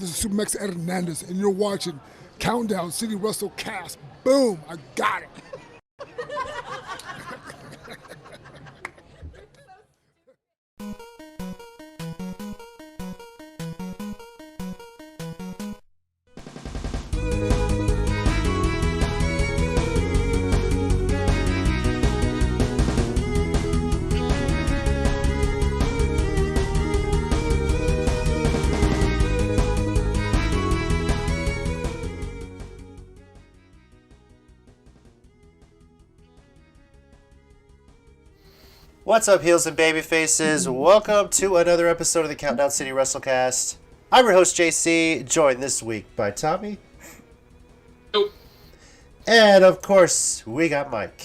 this is Super Max Hernandez, and you're watching Countdown City WrestleCast. Boom, I got it. What's up, heels and baby faces? Welcome to another episode of the Countdown City WrestleCast. I'm your host, JC, joined this week by Tommy. Oh. And, of course, we got Mike.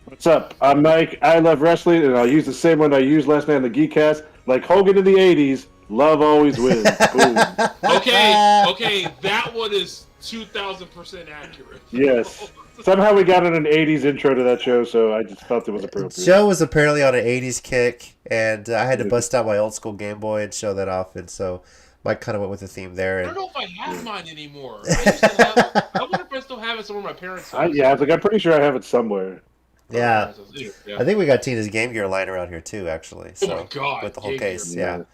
What's up? I'm Mike. I love wrestling, and I'll use the same one I used last night in the Geekcast. Like Hogan in the 80s, love always wins. Boom. Okay, that one is 2,000% accurate. Yes. Somehow we got an 80s intro to that show, so I just felt it was appropriate. Joe was apparently on an 80s kick, and I had to bust out my old school Game Boy and show that off, and so Mike kind of went with the theme there. I don't know if I have mine anymore. I wonder if I still have it somewhere my parents' house. I'm pretty sure I have it somewhere. Yeah. I think we got Tina's Game Gear lying around here, too, actually. So, oh, my God. with the whole Game case, Gear.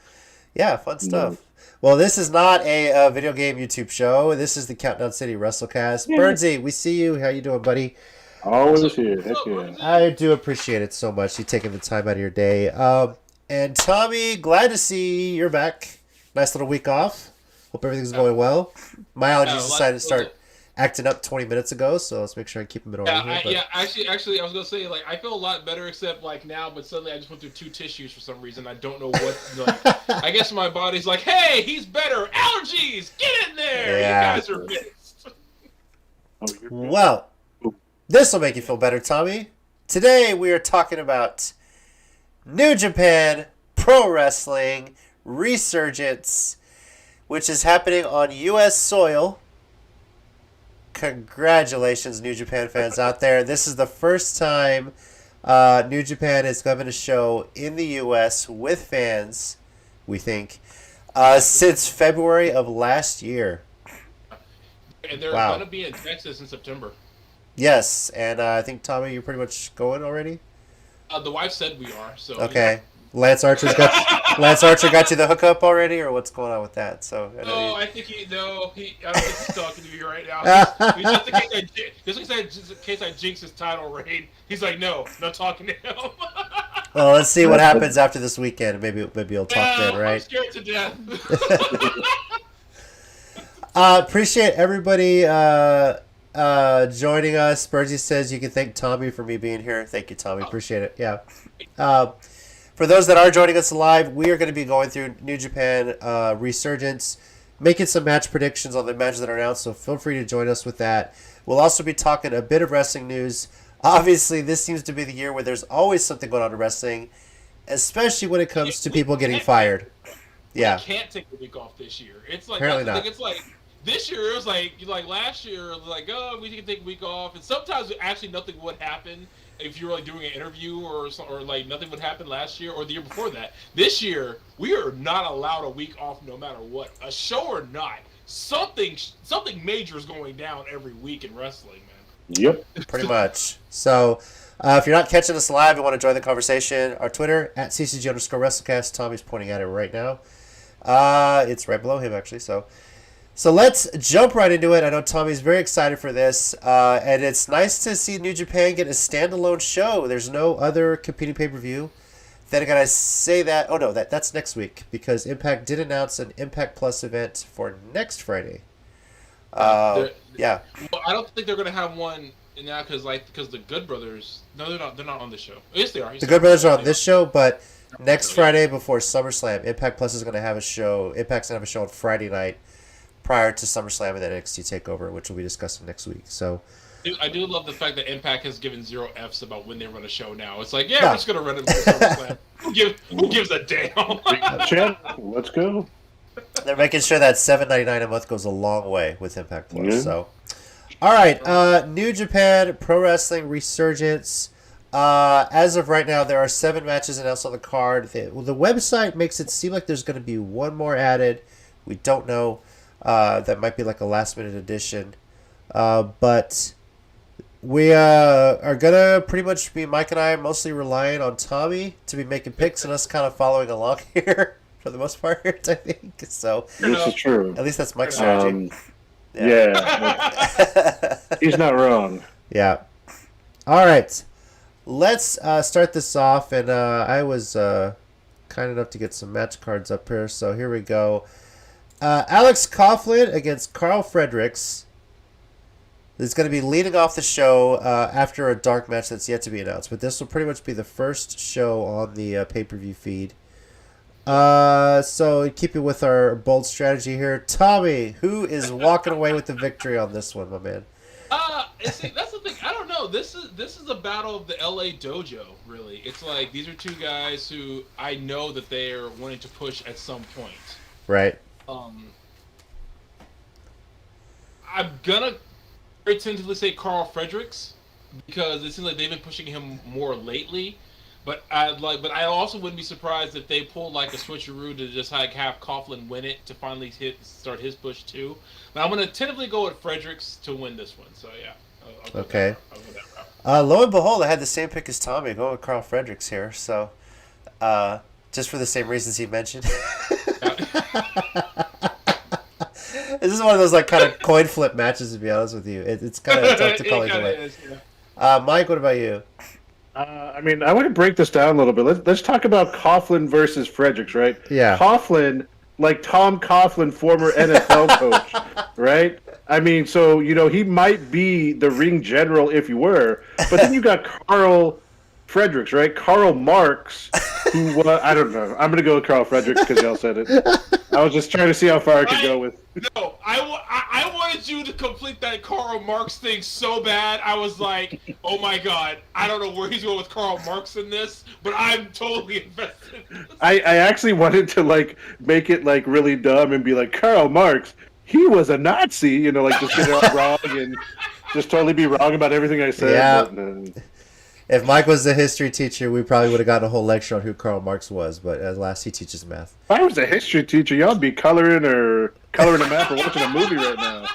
Yeah, fun stuff. Well, this is not a video game YouTube show. This is the Countdown City WrestleCast. Yeah. Birdsey, we see you. How you doing, buddy? Always here. Heck yeah. I do appreciate it so much. You taking the time out of your day. And Tommy, glad to see you're back. Nice little week off. Hope everything's going well. My allergies decided to start acting up 20 minutes ago, so let's make sure I keep them in order. Actually, I was gonna say, like, I feel a lot better except like now, but suddenly I just went through 2 tissues for some reason. I don't know what. Like, I guess my body's like, hey, he's better. Allergies, get in there. Yeah. You guys are mixed. Well, this will make you feel better, Tommy. Today we are talking about New Japan Pro Wrestling Resurgence, which is happening on U.S. soil. Congratulations, New Japan fans out there. This is the first time New Japan is coming to show in the U.S. with fans, we think, since February of last year. And they're going to be in Texas in September. Yes, and I think, Tommy, you're pretty much going already? The wife said we are. So okay. Lance Archer got you the hookup already, or what's going on with that? So I think I don't think he's talking to you right now. Just in case I jinx his title reign, he's like, no, not talking to him. Well, let's see what happens after this weekend. Maybe you'll talk then, right? I'm scared to death. Appreciate everybody joining us. Birdsey says you can thank Tommy for me being here. Thank you, Tommy. Appreciate it. Yeah. For those that are joining us live, we are going to be going through New Japan Resurgence, making some match predictions on the matches that are announced, so feel free to join us with that. We'll also be talking a bit of wrestling news. Obviously, this seems to be the year where there's always something going on in wrestling, especially when it comes to people getting fired. Yeah. We can't take a week off this year. It's like, apparently not. It's like this year, it was like last year, it was like, oh, we can take a week off. And sometimes actually nothing would happen. If you were like doing an interview or like nothing would happen last year or the year before that. This year, we are not allowed a week off no matter what. A show or not, something major is going down every week in wrestling, man. Yep. Pretty much. So, if you're not catching us live and want to join the conversation, our Twitter, at @CCG_WrestleCast. Tommy's pointing at it right now. It's right below him, actually, So let's jump right into it. I know Tommy's very excited for this, and it's nice to see New Japan get a standalone show. There's no other competing pay-per-view. Then I gotta say that. Oh no, that's next week because Impact did announce an Impact Plus event for next Friday. Yeah. Well, I don't think they're gonna have one now because the Good Brothers. No, they're not. They're not on this show. Yes, they are. The Good Brothers are on this show, but next Friday before SummerSlam, Impact Plus is gonna have a show. Impact's gonna have a show on Friday night, prior to SummerSlam and then NXT TakeOver, which we'll be discussing next week. So, I do love the fact that Impact has given 0 Fs about when they run a show now. It's like, we're just going to run it for SummerSlam. Who gives a damn? Chat, let's go. They're making sure that $7.99 a month goes a long way with Impact Plus. Yeah. So, all right, New Japan Pro Wrestling Resurgence. As of right now, there are 7 matches announced on the card. The website makes it seem like there's going to be one more added. We don't know. That might be like a last-minute addition. But we are going to pretty much be, Mike and I, mostly relying on Tommy to be making picks and us kind of following along here for the most part, I think. So This is true. at least that's Mike's strategy. Yeah. He's not wrong. Yeah. All right. Let's start this off. And I was kind enough to get some match cards up here. So here we go. Alex Coughlin against Carl Fredericks is going to be leading off the show after a dark match that's yet to be announced. But this will pretty much be the first show on the pay-per-view feed. So keep it with our bold strategy here. Tommy, who is walking away with the victory on this one, my man? See, that's the thing. I don't know. This is a battle of the LA Dojo, really. It's like these are two guys who I know that they are wanting to push at some point. Right. I'm gonna very tentatively say Carl Fredericks because it seems like they've been pushing him more lately. But I also wouldn't be surprised if they pulled like a switcheroo to just like have Coughlin win it to finally start his push too. But I'm gonna tentatively go with Fredericks to win this one. So yeah. I'll go Okay. I'll go that route. Lo and behold, I had the same pick as Tommy, going with Carl Fredericks here. So, just for the same reasons he mentioned. This is one of those like kind of coin flip matches, to be honest with you. It's kind of tough to call either way. Yeah. Mike, what about you? I mean, I want to break this down a little bit. Let's talk about Coughlin versus Fredericks, right? Yeah. Coughlin, like Tom Coughlin, former NFL coach, right? I mean, so, he might be the ring general if you were, but then you got Carl Fredericks, right? Karl Marx, who I don't know. I'm going to go with Carl Fredericks because y'all said it. I was just trying to see how far I could go with. No, I wanted you to complete that Karl Marx thing so bad. I was like, oh my god, I don't know where he's going with Karl Marx in this, but I'm totally invested in this. I actually wanted to make it really dumb and be like, Karl Marx, he was a Nazi, just get it all wrong and just totally be wrong about everything I said. Yeah. But, If Mike was the history teacher, we probably would have gotten a whole lecture on who Karl Marx was, but at last he teaches math. If I was a history teacher, y'all be coloring a map or watching a movie right now.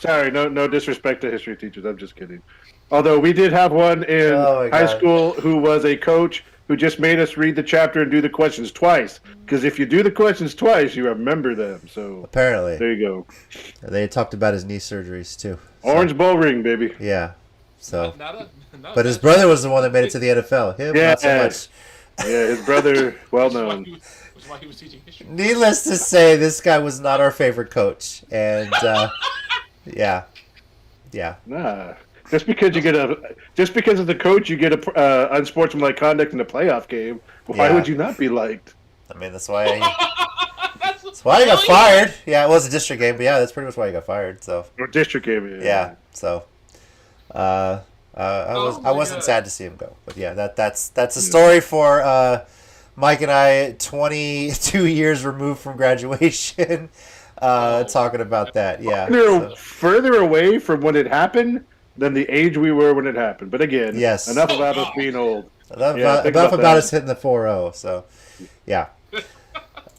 Sorry, no disrespect to history teachers. I'm just kidding. Although we did have one in high school who was a coach who just made us read the chapter and do the questions twice. Because if you do the questions twice, you remember them. So apparently, there you go. They talked about his knee surgeries too. Orange Bowl ring, baby. Yeah. So, Not but his brother was the one that made it to the NFL. Him, not so much. Yeah, his brother, well known. Which is why he was teaching history. Needless to say, this guy was not our favorite coach, and yeah. Nah. Just because of the coach, you get a unsportsmanlike conduct in a playoff game. Why would you not be liked? I mean, that's why he got fired. Yeah, it was a district game, but yeah, that's pretty much why he got fired. So Or district game. yeah. So I wasn't God. sad to see him go, but yeah, that's a story for Mike and I, 22 years removed from graduation, talking about that. Yeah, further away from when it happened than the age we were when it happened. But again, Yes. enough about us being old. enough about about that. us hitting the 4-0. So yeah.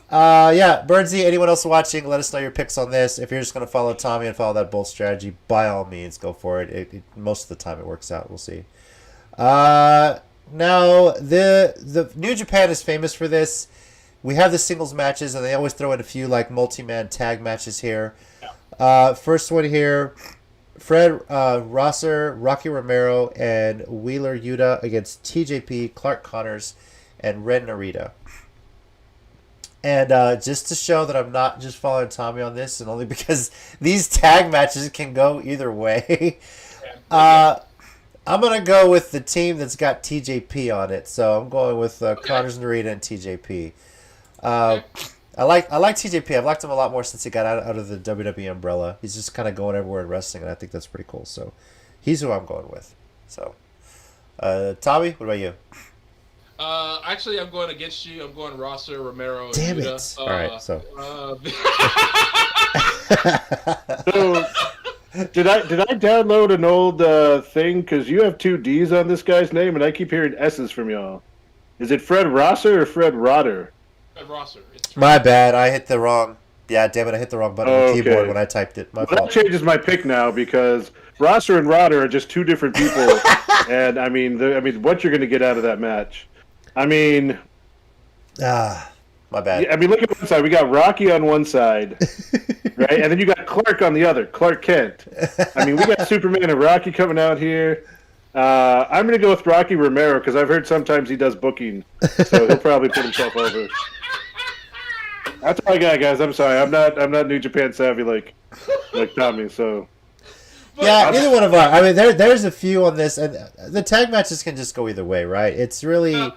Yeah, Birdsey, anyone else watching, let us know your picks on this. If you're just going to follow Tommy and follow that bold strategy, by all means, go for it. Most of the time it works out. We'll see. Now, the New Japan is famous for this. We have the singles matches, and they always throw in a few multi-man tag matches here. First one here, Fred Rosser, Rocky Romero, and Wheeler Yuta against TJP, Clark Connors, and Ren Narita. And just to show that I'm not just following Tommy on this, and only because these tag matches can go either way, I'm going to go with the team that's got TJP on it. So I'm going with Connors, Narita, and TJP. I like TJP. I've liked him a lot more since he got out of the WWE umbrella. He's just kind of going everywhere in wrestling, and I think that's pretty cool. So he's who I'm going with. So, Tommy, what about you? Actually, I'm going against you. I'm going Rosser, Romero, and Damn Yuta. it! All right, so. So, did I download an old thing? Because you have two D's on this guy's name, and I keep hearing S's from y'all. Is it Fred Rosser or Fred Rotter? Fred Rosser. It's My bad. I hit the wrong Yeah, damn it, I hit the wrong button on the keyboard when I typed it. My fault. That changes my pick now because Rosser and Rodder are just two different people, and I mean, what you're going to get out of that match? I mean, my bad. Yeah, I mean, look at one side. We got Rocky on one side, right, and then you got Clark on the other. Clark Kent. I mean, we got Superman and Rocky coming out here. I'm going to go with Rocky Romero because I've heard sometimes he does booking, so he'll probably put himself over. That's all I got, guys. I'm sorry. I'm not New Japan savvy like Tommy. So yeah, either one of our. I mean, there's a few on this, and the tag matches can just go either way, right? It's really.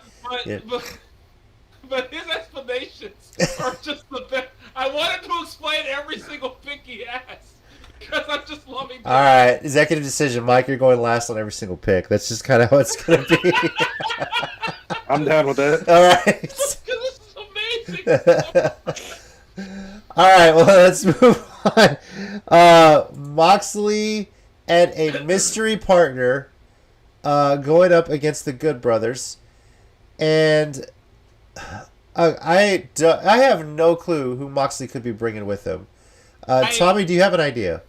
But his explanations are just the best. I wanted to explain every single pick he has because I'm just loving. All right, executive decision, Mike. You're going last on every single pick. That's just kind of how it's going to be. I'm down with that. All right. This is amazing. All right, well, let's move on. Moxley and a mystery partner going up against the Good Brothers, and I have no clue who Moxley could be bringing with him. Tommy, do you have an idea?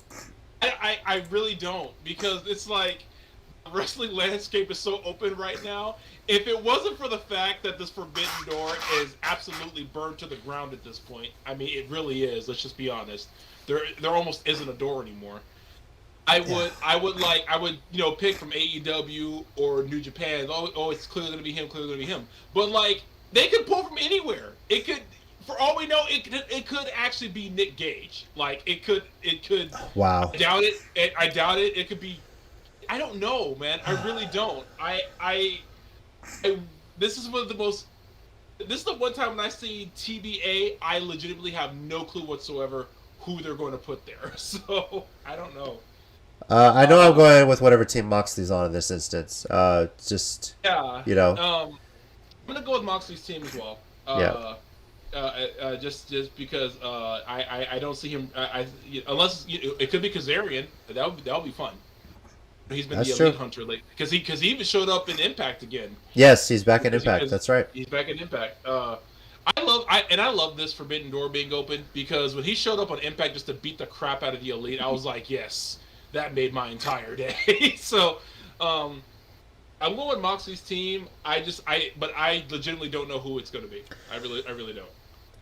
I really don't, because it's like the wrestling landscape is so open right now. If it wasn't for the fact that this Forbidden Door is absolutely burned to the ground at this point, I mean, it really is. Let's just be honest. There almost isn't a door anymore. I would pick from AEW or New Japan. Oh, it's clearly gonna be him. But like, they could pull from anywhere. It could, for all we know, it could actually be Nick Gage. Like it could. Wow. I doubt it. It could be. I don't know, man. I really don't. This is one of the most. This is the one time when I see TBA, I legitimately have no clue whatsoever who they're going to put there. So I don't know. I know I'm going with whatever team Moxley's on in this instance. I'm gonna go with Moxley's team as well. Just because I don't see him. Unless it could be Kazarian, that would be fun. He's been the elite hunter lately because he even showed up in Impact again. Yes, he's back in Impact. That's right. He's back in Impact. I love this Forbidden Door being open because when he showed up on Impact just to beat the crap out of the elite, I was like, yes, that made my entire day. So, I'm going with Moxley's team. But I legitimately don't know who it's going to be. I really don't.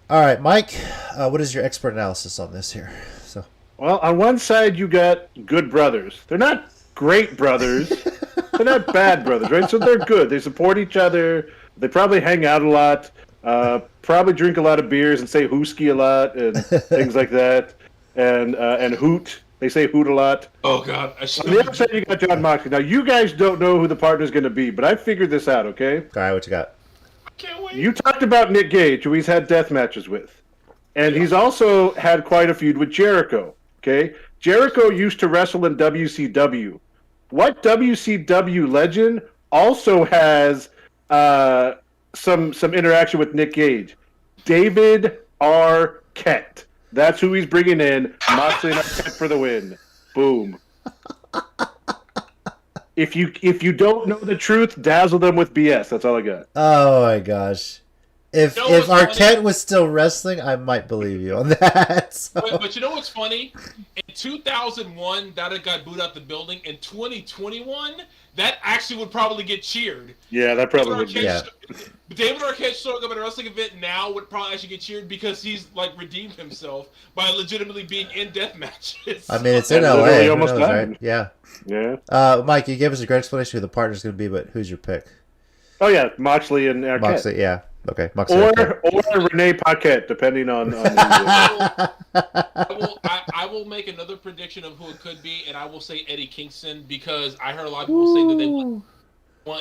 All right, Mike, what is your expert analysis on this here? So, well, on one side you got Good Brothers. They're not great brothers. They're not bad brothers, right? So they're good. They support each other. They probably hang out a lot. Probably drink a lot of beers and say "hooski" a lot and things like that. And hoot. They say hoot a lot. Oh God! On the other side, you got John Moxley. Now, you guys don't know who the partner's going to be, but I figured this out. Okay. All right, what you got? I can't wait. You talked about Nick Gage, who he's had death matches with, and he's also had quite a feud with Jericho. Okay, Jericho used to wrestle in WCW. What WCW legend also has some interaction with Nick Gage? David Arquette. That's who he's bringing in. Moxley and Arquette for the win. Boom. If you don't know the truth, dazzle them with BS. That's all I got. Oh my gosh. If Arquette was still wrestling, I might believe you on that. So. But you know what's funny? In 2001, that got booed out the building. In 2021, that actually would probably get cheered. Yeah, that probably would be. Yeah. David Arquette showing up at a wrestling event now would probably actually get cheered because he's like redeemed himself by legitimately being in death matches. I mean, it's in LA. Almost knows, right? Yeah. Yeah. Mike, you gave us a great explanation who the partner's going to be, but who's your pick? Oh yeah, Moxley and Arquette. Moxley, yeah. Okay, Moxley. Or Renee Paquette, depending on. I will make another prediction of who it could be, and I will say Eddie Kingston because I heard a lot of people say that they want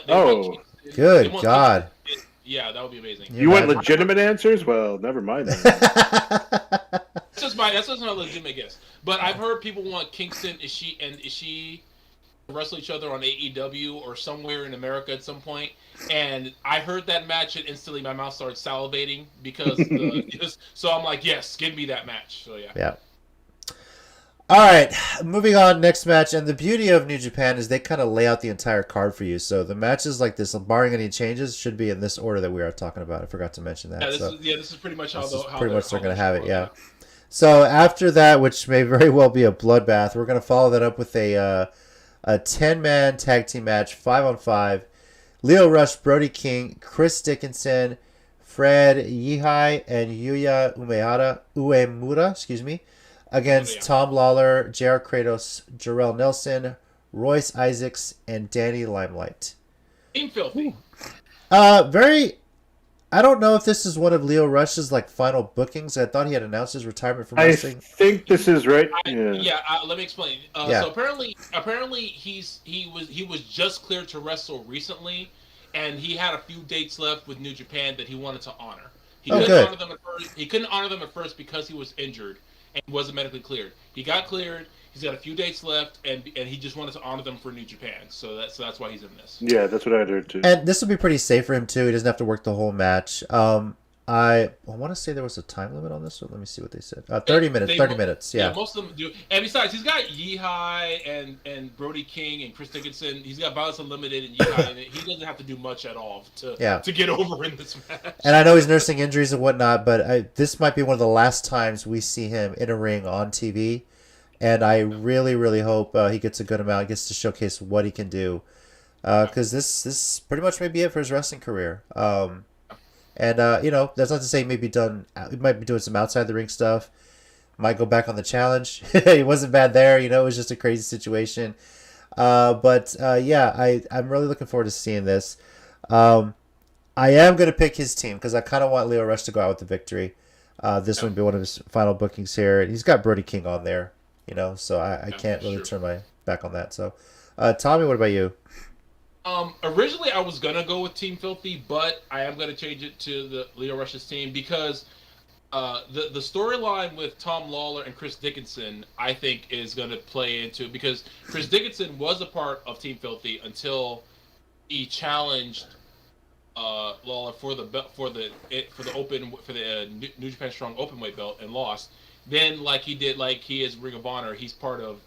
Kingston. Good God. Kingston. Yeah, that would be amazing. You want legitimate answers? Well, never mind that. That's just my legitimate guess. But I've heard people want Kingston, Ishii wrestle each other on AEW or somewhere in America at some point. And I heard that match and instantly my mouth started salivating because so I'm like, yes, give me that match. So yeah. Yeah. All right, moving on, next match. And the beauty of New Japan is they kind of lay out the entire card for you. So the matches like this, barring any changes, should be in this order that we are talking about. I forgot to mention that. Yeah, this is pretty much how they're going to have it, yeah. So after that, which may very well be a bloodbath, we're going to follow that up with a 10-man tag team match, 5-on-5. Lio Rush, Brody King, Chris Dickinson, Fred Yehai, and Yuya Uemura, against Tom Lawler, JR Kratos, Jarrell Nelson, Royce Isaacs, and Danny Limelight. Team Filthy. I don't know if this is one of Lio Rush's final bookings. I thought he had announced his retirement from wrestling. I think this is right. Let me explain. So apparently he was just cleared to wrestle recently, and he had a few dates left with New Japan that he wanted to honor. He couldn't honor them at first because he was injured and wasn't medically cleared. He got cleared. He's got a few dates left, and he just wanted to honor them for New Japan. So that's why he's in this. Yeah, that's what I heard too. And this will be pretty safe for him too. He doesn't have to work the whole match. I want to say there was a time limit on this, so let me see what they said. 30 minutes. 30 minutes. Yeah. Most of them do. And besides, he's got Yehai and Brody King and Chris Dickinson. He's got Violence Unlimited and Yehai, and he doesn't have to do much at all to get over in this match. And I know he's nursing injuries and whatnot, but this might be one of the last times we see him in a ring on TV. And I really, really hope he gets a good amount, gets to showcase what he can do. Because this pretty much may be it for his wrestling career. And that's not to say he might be doing some outside the ring stuff. Might go back on the challenge. He wasn't bad there. It was just a crazy situation. I'm really looking forward to seeing this. I am going to pick his team because I kind of want Lio Rush to go out with the victory. This would be one of his final bookings here. He's got Brody King on there. So I can't really turn my back on that. So, Tommy, what about you? Originally, I was gonna go with Team Filthy, but I am gonna change it to the Lio Rush's team because the storyline with Tom Lawler and Chris Dickinson, I think, is gonna play into because Chris Dickinson was a part of Team Filthy until he challenged Lawler for the New Japan Strong Openweight belt and lost. Then, like he is Ring of Honor, he's part of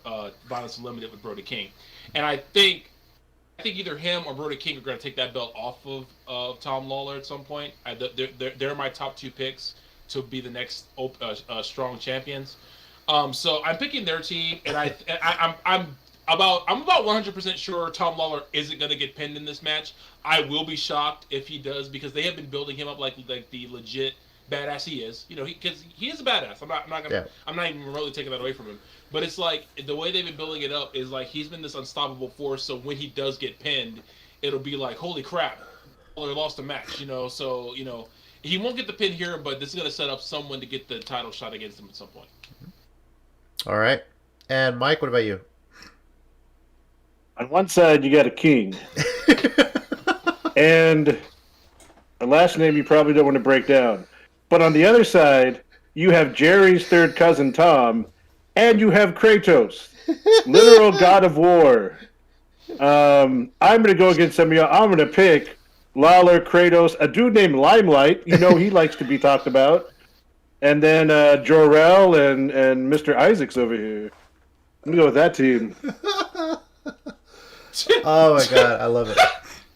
Violence Unlimited with Brody King. And I think either him or Brody King are going to take that belt off of Tom Lawler at some point. They're my top two picks to be the next Strong champions. So I'm picking their team, and I'm about 100% sure Tom Lawler isn't going to get pinned in this match. I will be shocked if he does because they have been building him up like the legit badass he is, because he is a badass. I'm not even remotely taking that away from him. But it's like the way they've been building it up is like he's been this unstoppable force. So when he does get pinned, it'll be like, holy crap, Lawler lost a match. So he won't get the pin here, but this is gonna set up someone to get the title shot against him at some point. All right, and Mike, what about you? On one side, you got a king, and a last name you probably don't want to break down. But on the other side, you have Jerry's third cousin, Tom, and you have Kratos, literal god of war. I'm going to go against some of y'all. I'm going to pick Lawler, Kratos, a dude named Limelight. He likes to be talked about. And then Jor-El and Mr. Isaacs over here. I'm going to go with that team. Oh, my God. I love it.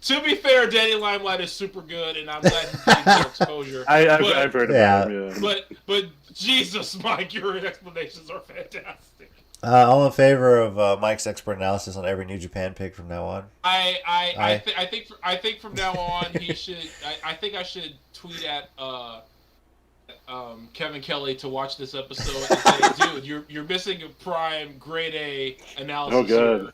To be fair, Danny Limelight is super good, and I'm glad he's getting more exposure. I've heard about him, yeah. But Jesus, Mike, your explanations are fantastic. I'm in favor of Mike's expert analysis on every New Japan pick from now on. I think from now on he should. I think I should tweet at Kevin Kelly to watch this episode and say, dude, you're missing a prime grade A analysis. Oh God. Here.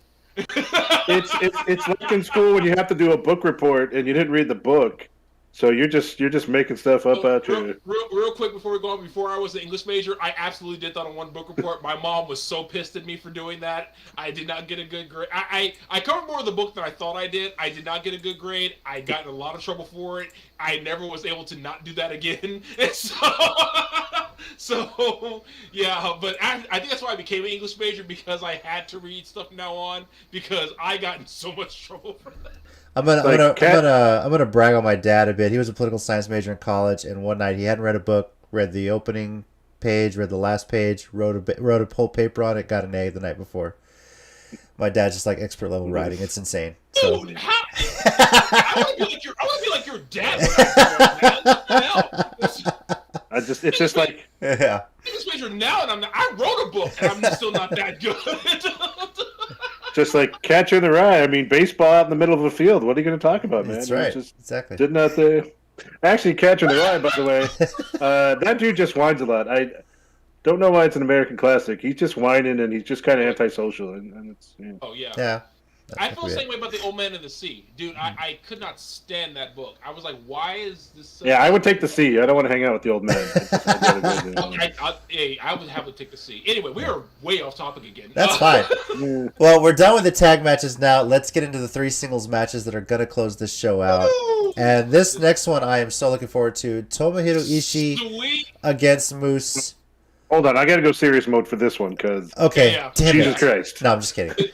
it's like in school when you have to do a book report and you didn't read the book, so you're just making stuff up out here. Real quick before we go on, before I was an English major, I absolutely did that on one book report. My mom was so pissed at me for doing that. I did not get a good grade. I covered more of the book than I thought I did. I did not get a good grade. I got in a lot of trouble for it. I never was able to not do that again. And so yeah, but I think that's why I became an English major, because I had to read stuff from now on, because I got in so much trouble for that. I'm gonna brag on my dad a bit. He was a political science major in college, and one night he hadn't read a book, read the opening page, read the last page, wrote a whole paper on it, got an A the night before. My dad's just like expert level writing. It's insane. So. Dude, I want to be like your dad. When I grow up, man. What the hell? I It's just like Yeah. This major now, and I wrote a book, and I'm still not that good. just like catcher in the rye. I mean, baseball out in the middle of a field. What are you going to talk about, man? That's right. Just Exactly. didn't have to. Actually, catcher in the rye, by the way. That dude just whines a lot. I don't know why it's an American classic. He's just whining, and he's just kind of antisocial, and it's. Oh yeah. Yeah. I feel the same way about The Old Man in the Sea. Dude, I could not stand that book. I was like, why is this... Yeah, I would take the C. I don't want to hang out with the old man. I would have to take the C. Anyway, we are way off topic again. That's fine. Well, we're done with the tag matches now. Let's get into the 3 singles matches that are going to close this show out. And this next one I am so looking forward to. Tomohiro Ishii against Moose. Hold on, I got to go serious mode for this one, because... Okay, yeah. damn Jesus it. Christ. No, I'm just kidding.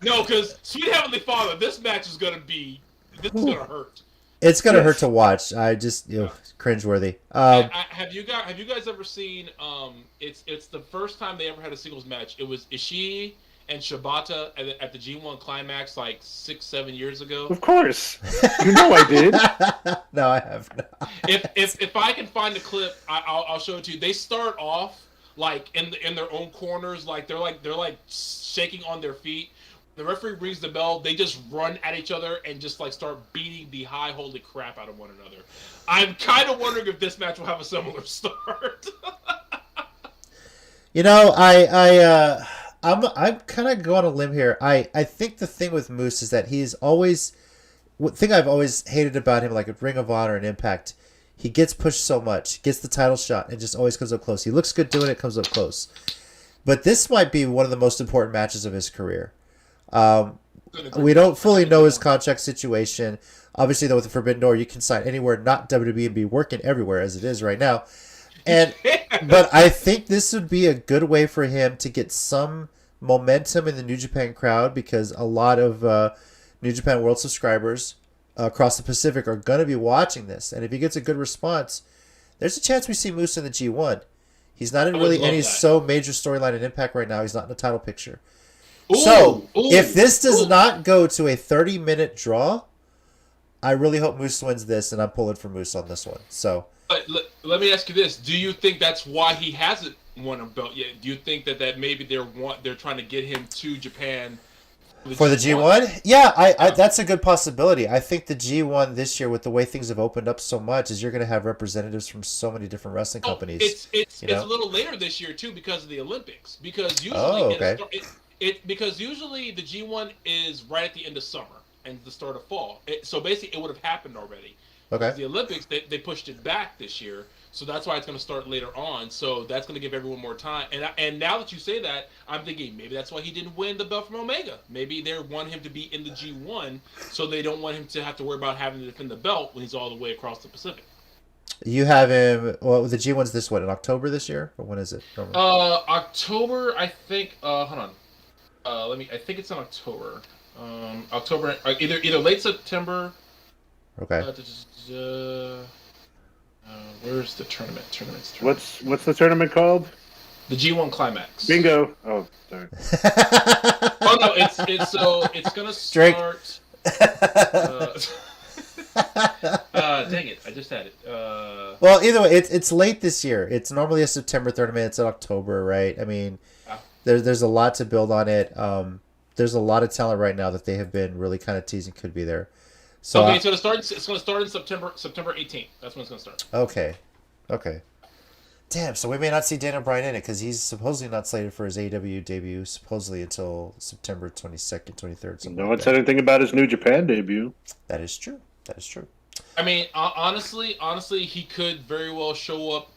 No, because Sweet Heavenly Father, this match is going to hurt. It's going to hurt to watch. I just, cringeworthy. Have you guys ever seen, it's the first time they ever had a singles match. It was Ishii and Shibata at the G1 Climax like 6-7 years ago. Of course. You know I did. No, I have not. If I can find the clip, I'll show it to you. They start off like in their own corners, like they're like shaking on their feet. The referee rings the bell. They just run at each other and just like start beating the high holy crap out of one another. I'm kind of wondering if this match will have a similar start. I'm kind of going on a limb here. I think the thing with Moose is that he's always... The thing I've always hated about him, like at Ring of Honor and Impact, he gets pushed so much, gets the title shot, and just always comes up close. He looks good doing it, comes up close. But this might be one of the most important matches of his career. We don't fully know his contract situation. Obviously, though, with the Forbidden Door, you can sign anywhere, not WWE, and be working everywhere as it is right now. But I think this would be a good way for him to get some momentum in the New Japan crowd, because a lot of New Japan World subscribers across the Pacific are going to be watching this. And if he gets a good response, there's a chance we see Moose in the G1. He's not in really any so major storyline in Impact right now. He's not in the title picture. If this does not go to a 30-minute draw, I really hope Moose wins this, and I'm pulling for Moose on this one. So, let me ask you this: do you think that's why he hasn't won a belt yet? Do you think that maybe they're trying to get him to Japan for the G1? Yeah, that's a good possibility. I think the G1 this year, with the way things have opened up so much, is you're going to have representatives from so many different wrestling companies. It's a little later this year too because of the Olympics. Because usually, because usually the G1 is right at the end of summer and the start of fall. So basically, it would have happened already. Okay. The Olympics, they pushed it back this year, so that's why it's going to start later on. So that's going to give everyone more time. And now that you say that, I'm thinking maybe that's why he didn't win the belt from Omega. Maybe they want him to be in the G1, so they don't want him to have to worry about having to defend the belt when he's all the way across the Pacific. You have him. Well, the G1's this in October this year, or when is it? October, I think. Hold on. I think it's in October. October, either late September. Okay. Where's the tournament? What's the tournament called? The G1 Climax. Bingo. Oh, sorry. Oh no, it's gonna start. Dang it! I just had it. Well, either way, it's late this year. It's normally a September tournament. It's in October, right? I mean, there's a lot to build on it. There's a lot of talent right now that they have been really kind of teasing could be there. So okay, so it's going to start in September 18th. That's when it's going to start. Okay. Damn, so we may not see Daniel Bryan in it because he's supposedly not slated for his AEW debut supposedly until September 22nd, 23rd. No one said anything about his New Japan debut. That is true. I mean, honestly, he could very well show up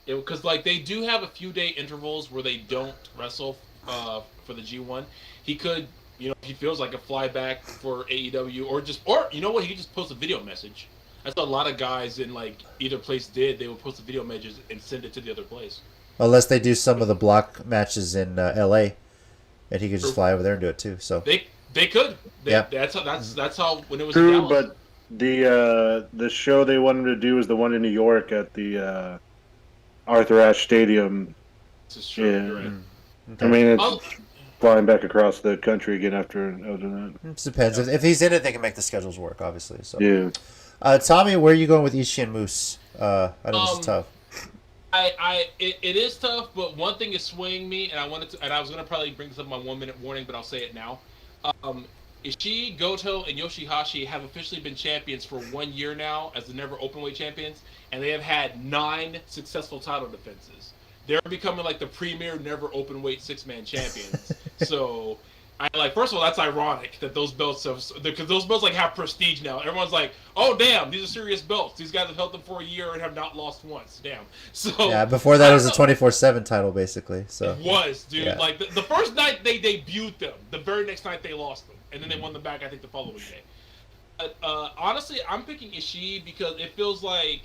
because like they do have a few day intervals where they don't wrestle for the G1. He could, if he feels like a flyback for AEW, or you know what, he could just post a video message. That's what a lot of guys in like either place did. They would post a video message and send it to the other place. Unless they do some of the block matches in LA, and he could just fly over there and do it too. So they could. Yeah. That's how when it was true, in Dallas. but the show they wanted to do is the one in New York at the Arthur Ashe Stadium. This is true. Yeah. You're right. Okay. I mean, it's flying back across the country again after that. It depends. If he's in it, they can make the schedules work, obviously. So. Yeah. Tommy, where are you going with Ishii and Moose? I know this is tough. It is tough, but one thing is swaying me, and I was gonna probably bring this up in my 1 minute warning, but I'll say it now. Ishii, Goto, and Yoshihashi have officially been champions for 1 year now as the never openweight champions, and they have had 9 successful title defenses. They're becoming like the premier never openweight 6-man champions. So, first of all, that's ironic that those belts because those belts like have prestige now. Everyone's like, oh damn, these are serious belts. These guys have held them for a year and have not lost once. Damn. So yeah, before that it was a 24/7 title basically. So it was, dude. Yeah. Like the first night they debuted them, the very next night they lost them, and then they won them back. I think the following day. Honestly, I'm picking Ishii because it feels like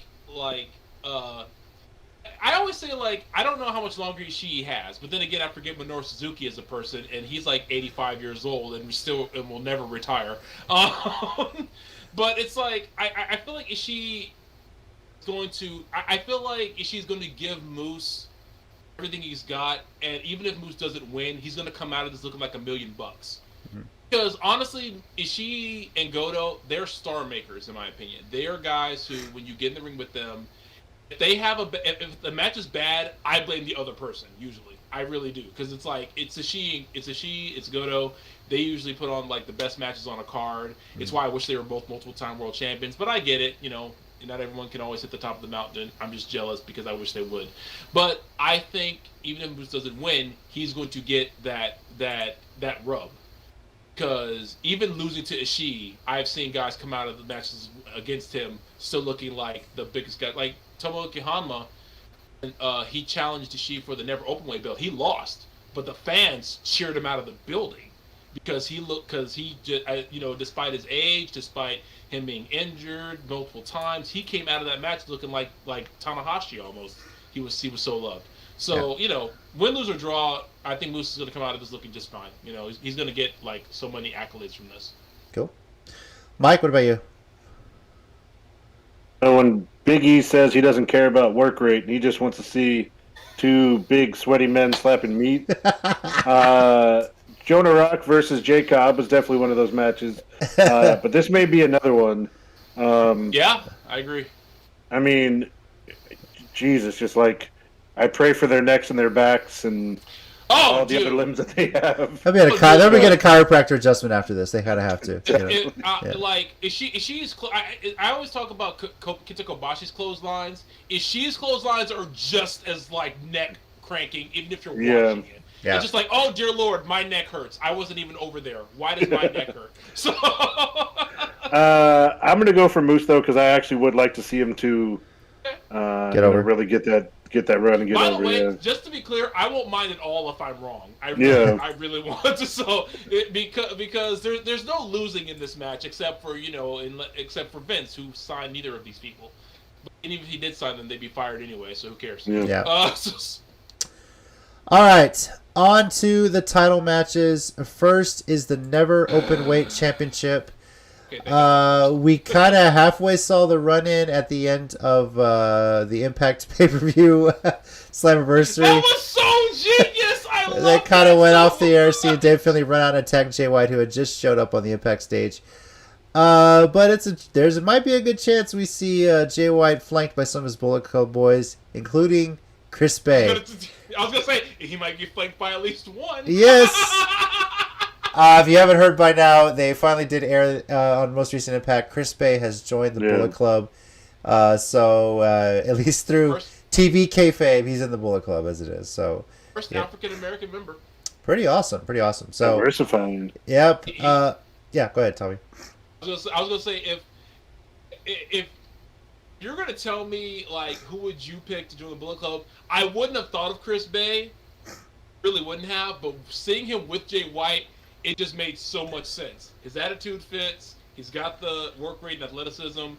I always say, like, I don't know how much longer Ishii has, but then again, I forget Minoru Suzuki as a person, and he's like 85 years old and will never retire. But it's like I feel like Ishii is going to. I feel like Ishii's going to give Moose everything he's got, and even if Moose doesn't win, he's going to come out of this looking like $1 million. Mm-hmm. Because honestly, Ishii and Goto, they're star makers in my opinion. They are guys who, when you get in the ring with them, if the match is bad, I blame the other person usually. I really do, because it's like it's Ishii, it's Goto. They usually put on like the best matches on a card. Mm-hmm. It's why I wish they were both multiple-time world champions. But I get it, not everyone can always hit the top of the mountain. I'm just jealous because I wish they would. But I think even if Moose doesn't win, he's going to get that rub. Because even losing to Ishii, I've seen guys come out of the matches against him still looking like the biggest guy. Like Tomoaki Hanma, he challenged Ishii for the never openweight belt. He lost, but the fans cheered him out of the building because despite his age, despite him being injured multiple times, he came out of that match looking like Tanahashi almost. He was so loved. So, win, lose, or draw, I think Moose is going to come out of this looking just fine. He's going to get, like, so many accolades from this. Cool. Mike, what about you? When Big E says he doesn't care about work rate, and he just wants to see 2 big, sweaty men slapping meat. Jonah Rock versus Jay Cobb was definitely one of those matches. But this may be another one. Yeah, I agree. I mean, Jesus, just like... I pray for their necks and their backs and all the other limbs that they have. They'll be get a chiropractor adjustment after this. They kind of have to. Like, Ishii's I always talk about Kenta Kobashi's clotheslines. Ishii's clotheslines are just as, like, neck cranking, even if you're watching it. Yeah. It's just like, oh, dear Lord, my neck hurts. I wasn't even over there. Why does my neck hurt? So I'm going to go for Moose, though, because I actually would like to see him to really get that run and get over. By the way, just to be clear, I won't mind at all if I'm wrong. I really want to. So because there's no losing in this match except for except for Vince, who signed neither of these people. But even if he did sign them, they'd be fired anyway. So who cares? Yeah. All right, on to the title matches. First is the never openweight championship. We kind of halfway saw the run-in at the end of the Impact pay-per-view Slammiversary. That was so genius! I love They kind of went off the air, seeing Dave Finlay run out and attack Jay White, who had just showed up on the Impact stage. But it might be a good chance we see Jay White flanked by some of his Bullet Club boys, including Chris Bay. I was going to say, he might be flanked by at least one. Yes! If you haven't heard by now, they finally did air on most recent Impact. Chris Bay has joined the Bullet Club. So at least through TV kayfabe, he's in the Bullet Club as it is. So first African-American member. Pretty awesome. So diversifying. Yep. Go ahead, Tommy. I was going to say, if you're going to tell me, like, who would you pick to join the Bullet Club, I wouldn't have thought of Chris Bay. Really wouldn't have. But seeing him with Jay White, it just made so much sense. His attitude fits. He's got the work rate and athleticism.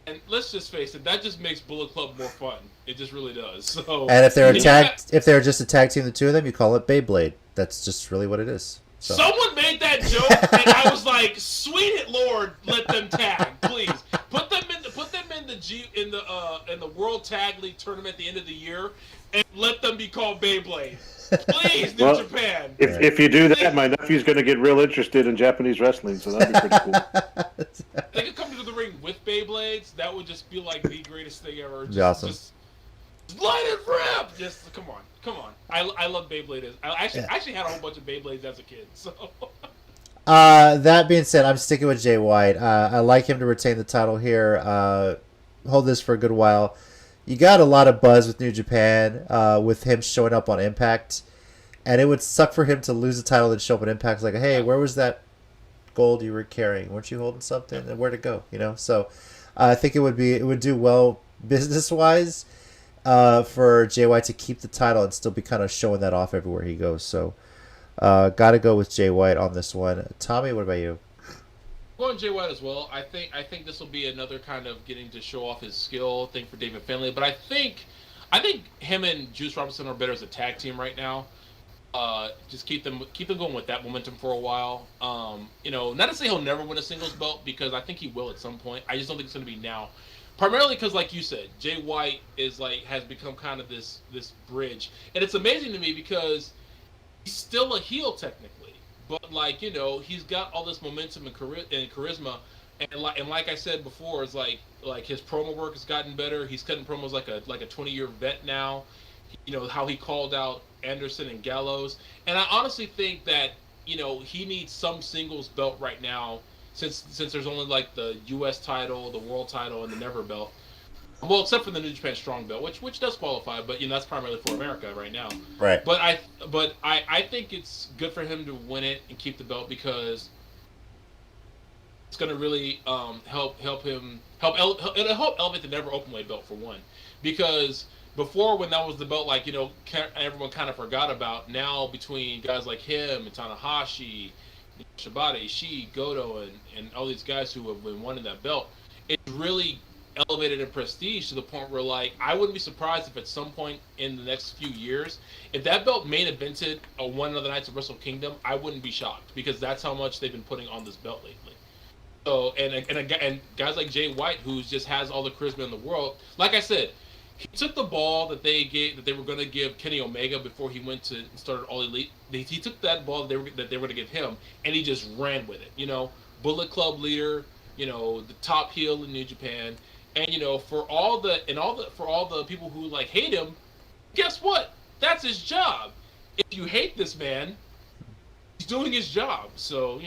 And let's just face it, that just makes Bullet Club more fun. It just really does. So, and if they're just a tag team, the two of them, you call it Beyblade. That's just really what it is. So. Someone made that joke, and I was like, "Sweet it, Lord, let them tag, please. Put them in the World Tag League tournament at the end of the year, and let them be called Beyblade." Please, New Japan. If you do that, my nephew's going to get real interested in Japanese wrestling, so that'd be pretty cool. They could come to the ring with with Beyblades, that would just be like the greatest thing ever. Awesome. Just light it rip! Just come on. I love Beyblade. I actually had a whole bunch of Beyblades as a kid. So. That being said, I'm sticking with Jay White. I like him to retain the title here. Hold this for a good while. You got a lot of buzz with New Japan with him showing up on Impact, and it would suck for him to lose the title and show up on Impact. It's like, hey, where was that gold you were carrying? Weren't you holding something? And where'd it go? So I think it would do well business wise for Jay White to keep the title and still be kind of showing that off everywhere he goes. So got to go with Jay White on this one. Tommy, what about you? Going Jay White as well. I think this will be another kind of getting to show off his skill thing for David Finlay. But I think him and Juice Robinson are better as a tag team right now. Just keep them going with that momentum for a while. Not to say he'll never win a singles belt, because I think he will at some point. I just don't think it's going to be now. Primarily because, like you said, Jay White has become kind of this bridge, and it's amazing to me because he's still a heel technically. But he's got all this momentum and charisma, and like I said before, it's like his promo work has gotten better. He's cutting promos like a 20-year vet now. How he called out Anderson and Gallows, and I honestly think that he needs some singles belt right now, since there's only like the U.S. title, the world title, and the Never belt. Well, except for the New Japan Strong belt, which does qualify, but that's primarily for America right now. Right. But I think it's good for him to win it and keep the belt, because it's going to really help elevate the Never Openweight belt for one. Because before, when that was the belt, everyone kind of forgot about. Now, between guys like him and Tanahashi, Shibata, Ishii, Goto, and all these guys who have been winning that belt, it's really elevated in prestige to the point where, I wouldn't be surprised if at some point in the next few years, if that belt main evented one of the nights of Wrestle Kingdom, I wouldn't be shocked, because that's how much they've been putting on this belt lately. So, and guys like Jay White, who just has all the charisma in the world, like I said, he took the ball that they were going to give Kenny Omega before he went to started All Elite. He took that ball that they were going to give him, and he just ran with it. Bullet Club leader, the top heel in New Japan. And for all the people who hate him, guess what? That's his job. If you hate this man, he's doing his job. So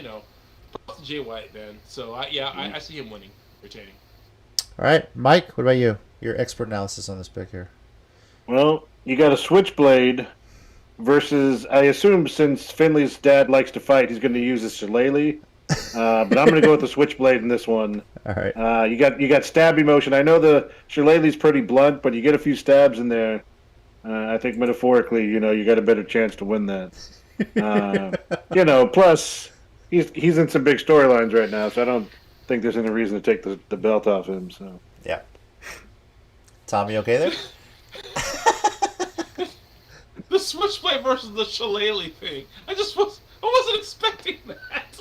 props to Jay White, man. So I see him winning, retaining. All right, Mike, what about you? Your expert analysis on this pick here. Well, you got a Switchblade versus, I assume since Finley's dad likes to fight, he's going to use a Shillelagh. But I'm going to go with the Switchblade in this one. All right. You got stab emotion. I know the Shillelagh's pretty blunt, but you get a few stabs in there. I think metaphorically, you got a better chance to win that. Plus he's in some big storylines right now, so I don't think there's any reason to take the belt off him. So yeah. Tommy, okay there? The Switchblade versus the Shillelagh thing. I wasn't expecting that.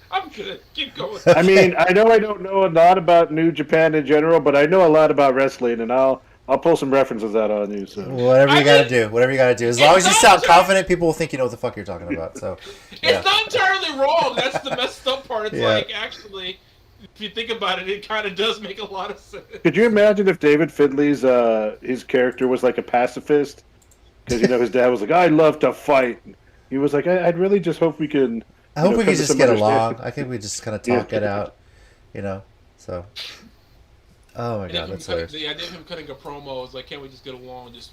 I'm good. Keep going. I mean, I know I don't know a lot about New Japan in general, but I know a lot about wrestling, and I'll pull some references out on you. So whatever you got to do. As long as you sound confident, people will think you know what the fuck you're talking about. So it's not entirely wrong. That's the messed up part. It's actually, if you think about it, it kind of does make a lot of sense. Could you imagine if David Finley's his character was like a pacifist? Because his dad was like, "I love to fight." He was like, "I'd really just hope we can." I hope we can just get along. I think we just kind of talk it out, So, oh my god, that's hilarious. The idea of him cutting a promo is like, can't we just get along? Just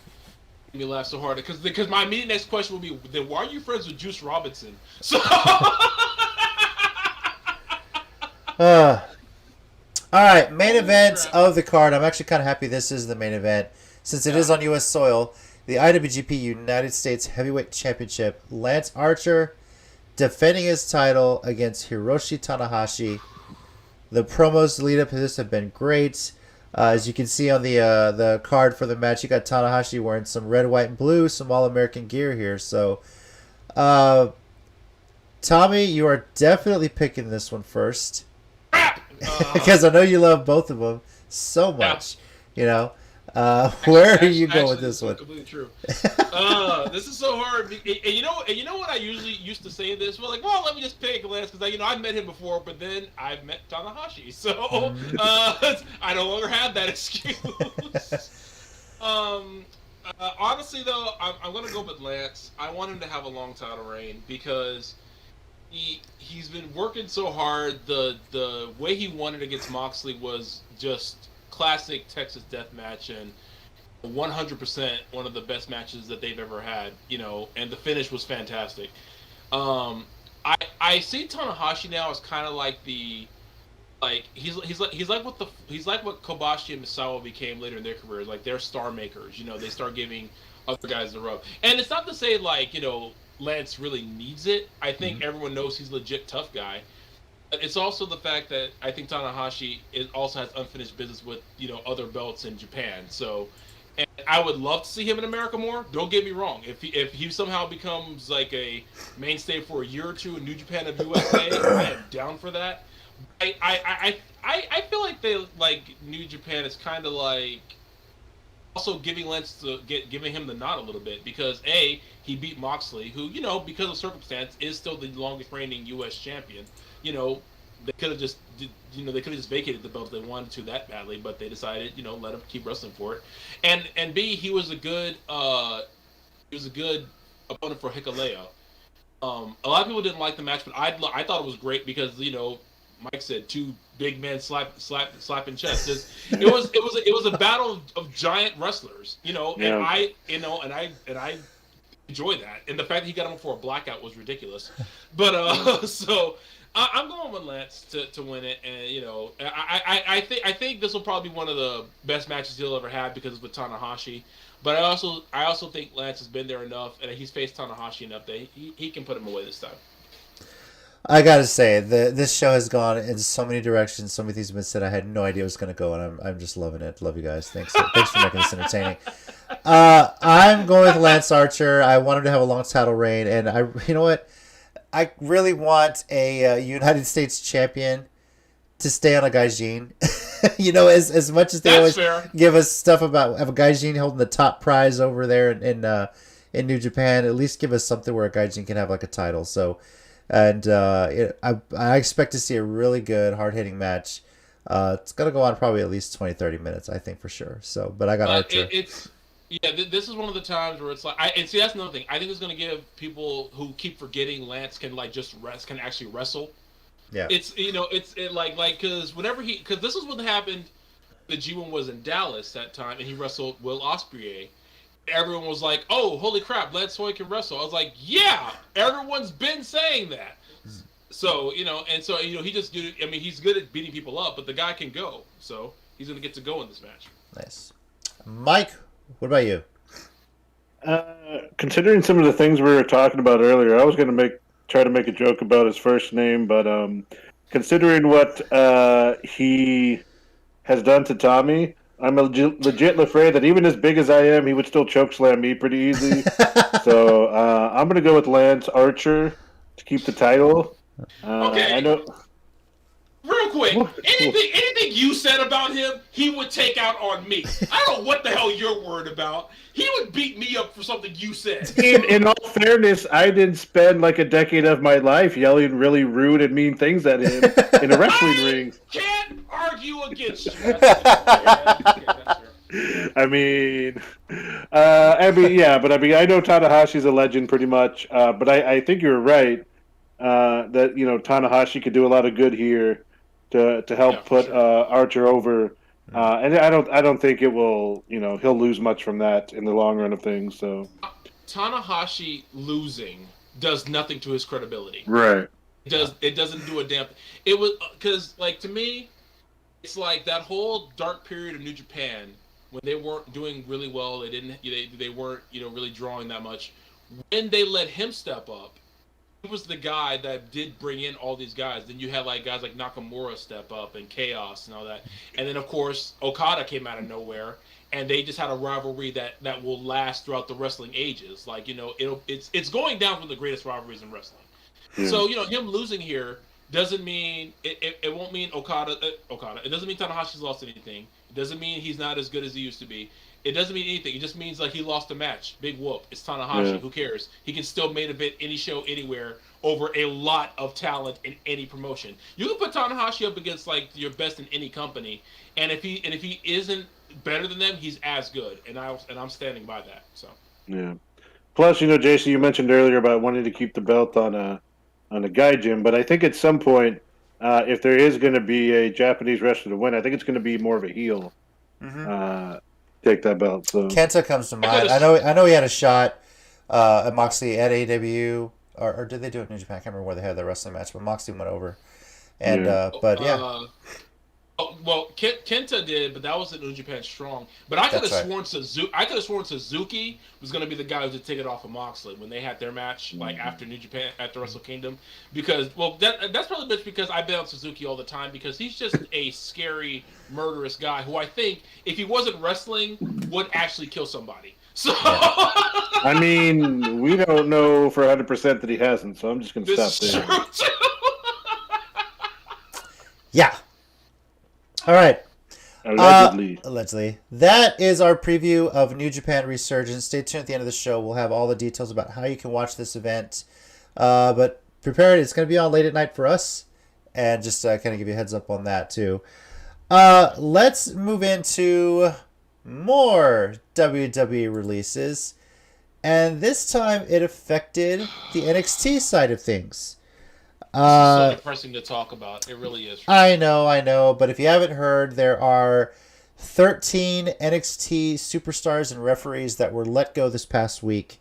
make me laugh so hard. Because my immediate next question will be, then why are you friends with Juice Robinson? So. All right, main event of the card. I'm actually kind of happy this is the main event since it is on U.S. soil. The IWGP United States Heavyweight Championship. Lance Archer defending his title against Hiroshi Tanahashi. The promos lead up to this have been great. As you can see on the card for the match, you got Tanahashi wearing some red, white, and blue, some All-American gear here. So, Tommy, you are definitely picking this one first. Because I know you love both of them so much. Where are you going with this one? Completely true. This is so hard. And you know what I usually used to say this? Well, let me just pick Lance because I've met him before, but then I've met Tanahashi, so I no longer have that excuse. Honestly, though, I'm gonna go with Lance. I want him to have a long title reign because he's been working so hard. The way he won it against Moxley was just classic Texas death match and 100% one of the best matches that they've ever had, and the finish was fantastic. I see Tanahashi now as kind of like he's like what Kobashi and Misawa became later in their careers. Like, they're star makers. They start giving other guys the rub. And it's not to say Lance really needs it. I think everyone knows he's a legit tough guy. But it's also the fact that I think Tanahashi also has unfinished business with other belts in Japan. So, and I would love to see him in America more. Don't get me wrong. If he somehow becomes like a mainstay for a year or two in New Japan of USA, I am down for that. I feel like New Japan is kind of like also giving him the nod a little bit because he beat Moxley, who because of circumstance is still the longest reigning U.S. champion. They could have just vacated the belt if they wanted to that badly, but they decided let him keep wrestling for it. And B, he was a good opponent for Hikuleo. A lot of people didn't like the match, but I thought it was great because Mike said two big men slapping chests. It was a battle of giant wrestlers, and I enjoy that. And the fact that he got him for a blackout was ridiculous. But so I'm going with Lance to win it, and I think this will probably be one of the best matches he'll ever have because it's with Tanahashi. But I also think Lance has been there enough, and he's faced Tanahashi enough that he can put him away this time. I gotta say, this show has gone in so many directions. So many things have been said. I had no idea it was gonna go, and I'm just loving it. Love you guys. Thanks for making this entertaining. I'm going with Lance Archer. I want him to have a long title reign, and you know what? I really want a United States champion to stay on a Gaijin. As much as they always give us stuff about a Gaijin holding the top prize over there in New Japan, at least give us something where a Gaijin can have like a title. So. And I expect to see a really good, hard-hitting match. It's going to go on probably at least 20, 30 minutes, I think, for sure. So, but I got Archer. This is one of the times where it's like... and see, that's another thing. I think it's going to give people who keep forgetting Lance can, can actually wrestle. Yeah. It's, because whenever because this is what happened, the G1 was in Dallas that time, and he wrestled Will Ospreay. Everyone was like, "Oh, holy crap, Lance Hoy can wrestle." I was like, "Yeah, everyone's been saying that." So he's good at beating people up, but the guy can go, so he's gonna get to go in this match. Nice, Mike. What about you? Considering some of the things we were talking about earlier, I was gonna try to make a joke about his first name, but considering what he has done to Tommy. I'm legit afraid that even as big as I am, he would still chokeslam me pretty easy. So I'm going to go with Lance Archer to keep the title. Okay. I know. Real quick, anything you said about him, he would take out on me. I don't know what the hell you're worried about. He would beat me up for something you said. In all fairness, I didn't spend like a decade of my life yelling really rude and mean things at him in a wrestling ring. Can't argue against you. I mean, I know Tanahashi's a legend pretty much, but I think you're right that Tanahashi could do a lot of good here to help put Archer over, and I don't think it will he'll lose much from that in the long run of things. So Tanahashi losing does nothing to his credibility. Right. It doesn't do a damn thing. It was because to me, it's like that whole dark period of New Japan when they weren't doing really well. They weren't really drawing that much. When they let him step up, he was the guy that did bring in all these guys. Then you had guys like Nakamura step up and Chaos and all that. And then of course Okada came out of nowhere, and they just had a rivalry that will last throughout the wrestling ages. It's going down from the greatest rivalries in wrestling. Yeah. So him losing here doesn't mean it won't mean Okada. It doesn't mean Tanahashi's lost anything. It doesn't mean he's not as good as he used to be. It doesn't mean anything. It just means like he lost a match. Big whoop. It's Tanahashi. Yeah. Who cares? He can still main event any show anywhere over a lot of talent in any promotion. You can put Tanahashi up against like your best in any company, and if he isn't better than them, he's as good. And I'm standing by that. So Yeah. Plus, Jason, you mentioned earlier about wanting to keep the belt on a Gaijin, but I think at some point, if there is going to be a Japanese wrestler to win, I think it's going to be more of a heel. Take that belt. So Kenta comes to mind. I know he had a shot at Moxley at AEW, or did they do it in New Japan? I can't remember where they had their wrestling match, but Moxley went over. And Kenta did, but that was in New Japan Strong. But I could have sworn Suzuki was going to be the guy who would take it off of Moxley when they had their match, like after New Japan, after Wrestle Kingdom. Because that's probably because I bet on Suzuki all the time because he's just a scary, murderous guy who I think if he wasn't wrestling would actually kill somebody. So I mean, we don't know for 100% that he hasn't, so I'm just going to stop there. Yeah. All right. Allegedly. That is our preview of New Japan Resurgence. Stay tuned at the end of the show. We'll have all the details about how you can watch this event. But prepare it. It's going to be on late at night for us. And just kind of give you a heads up on that, too. Let's move into more WWE releases. And this time it affected the NXT side of things. So depressing to talk about. It really is. I know. But if you haven't heard, there are 13 NXT superstars and referees that were let go this past week.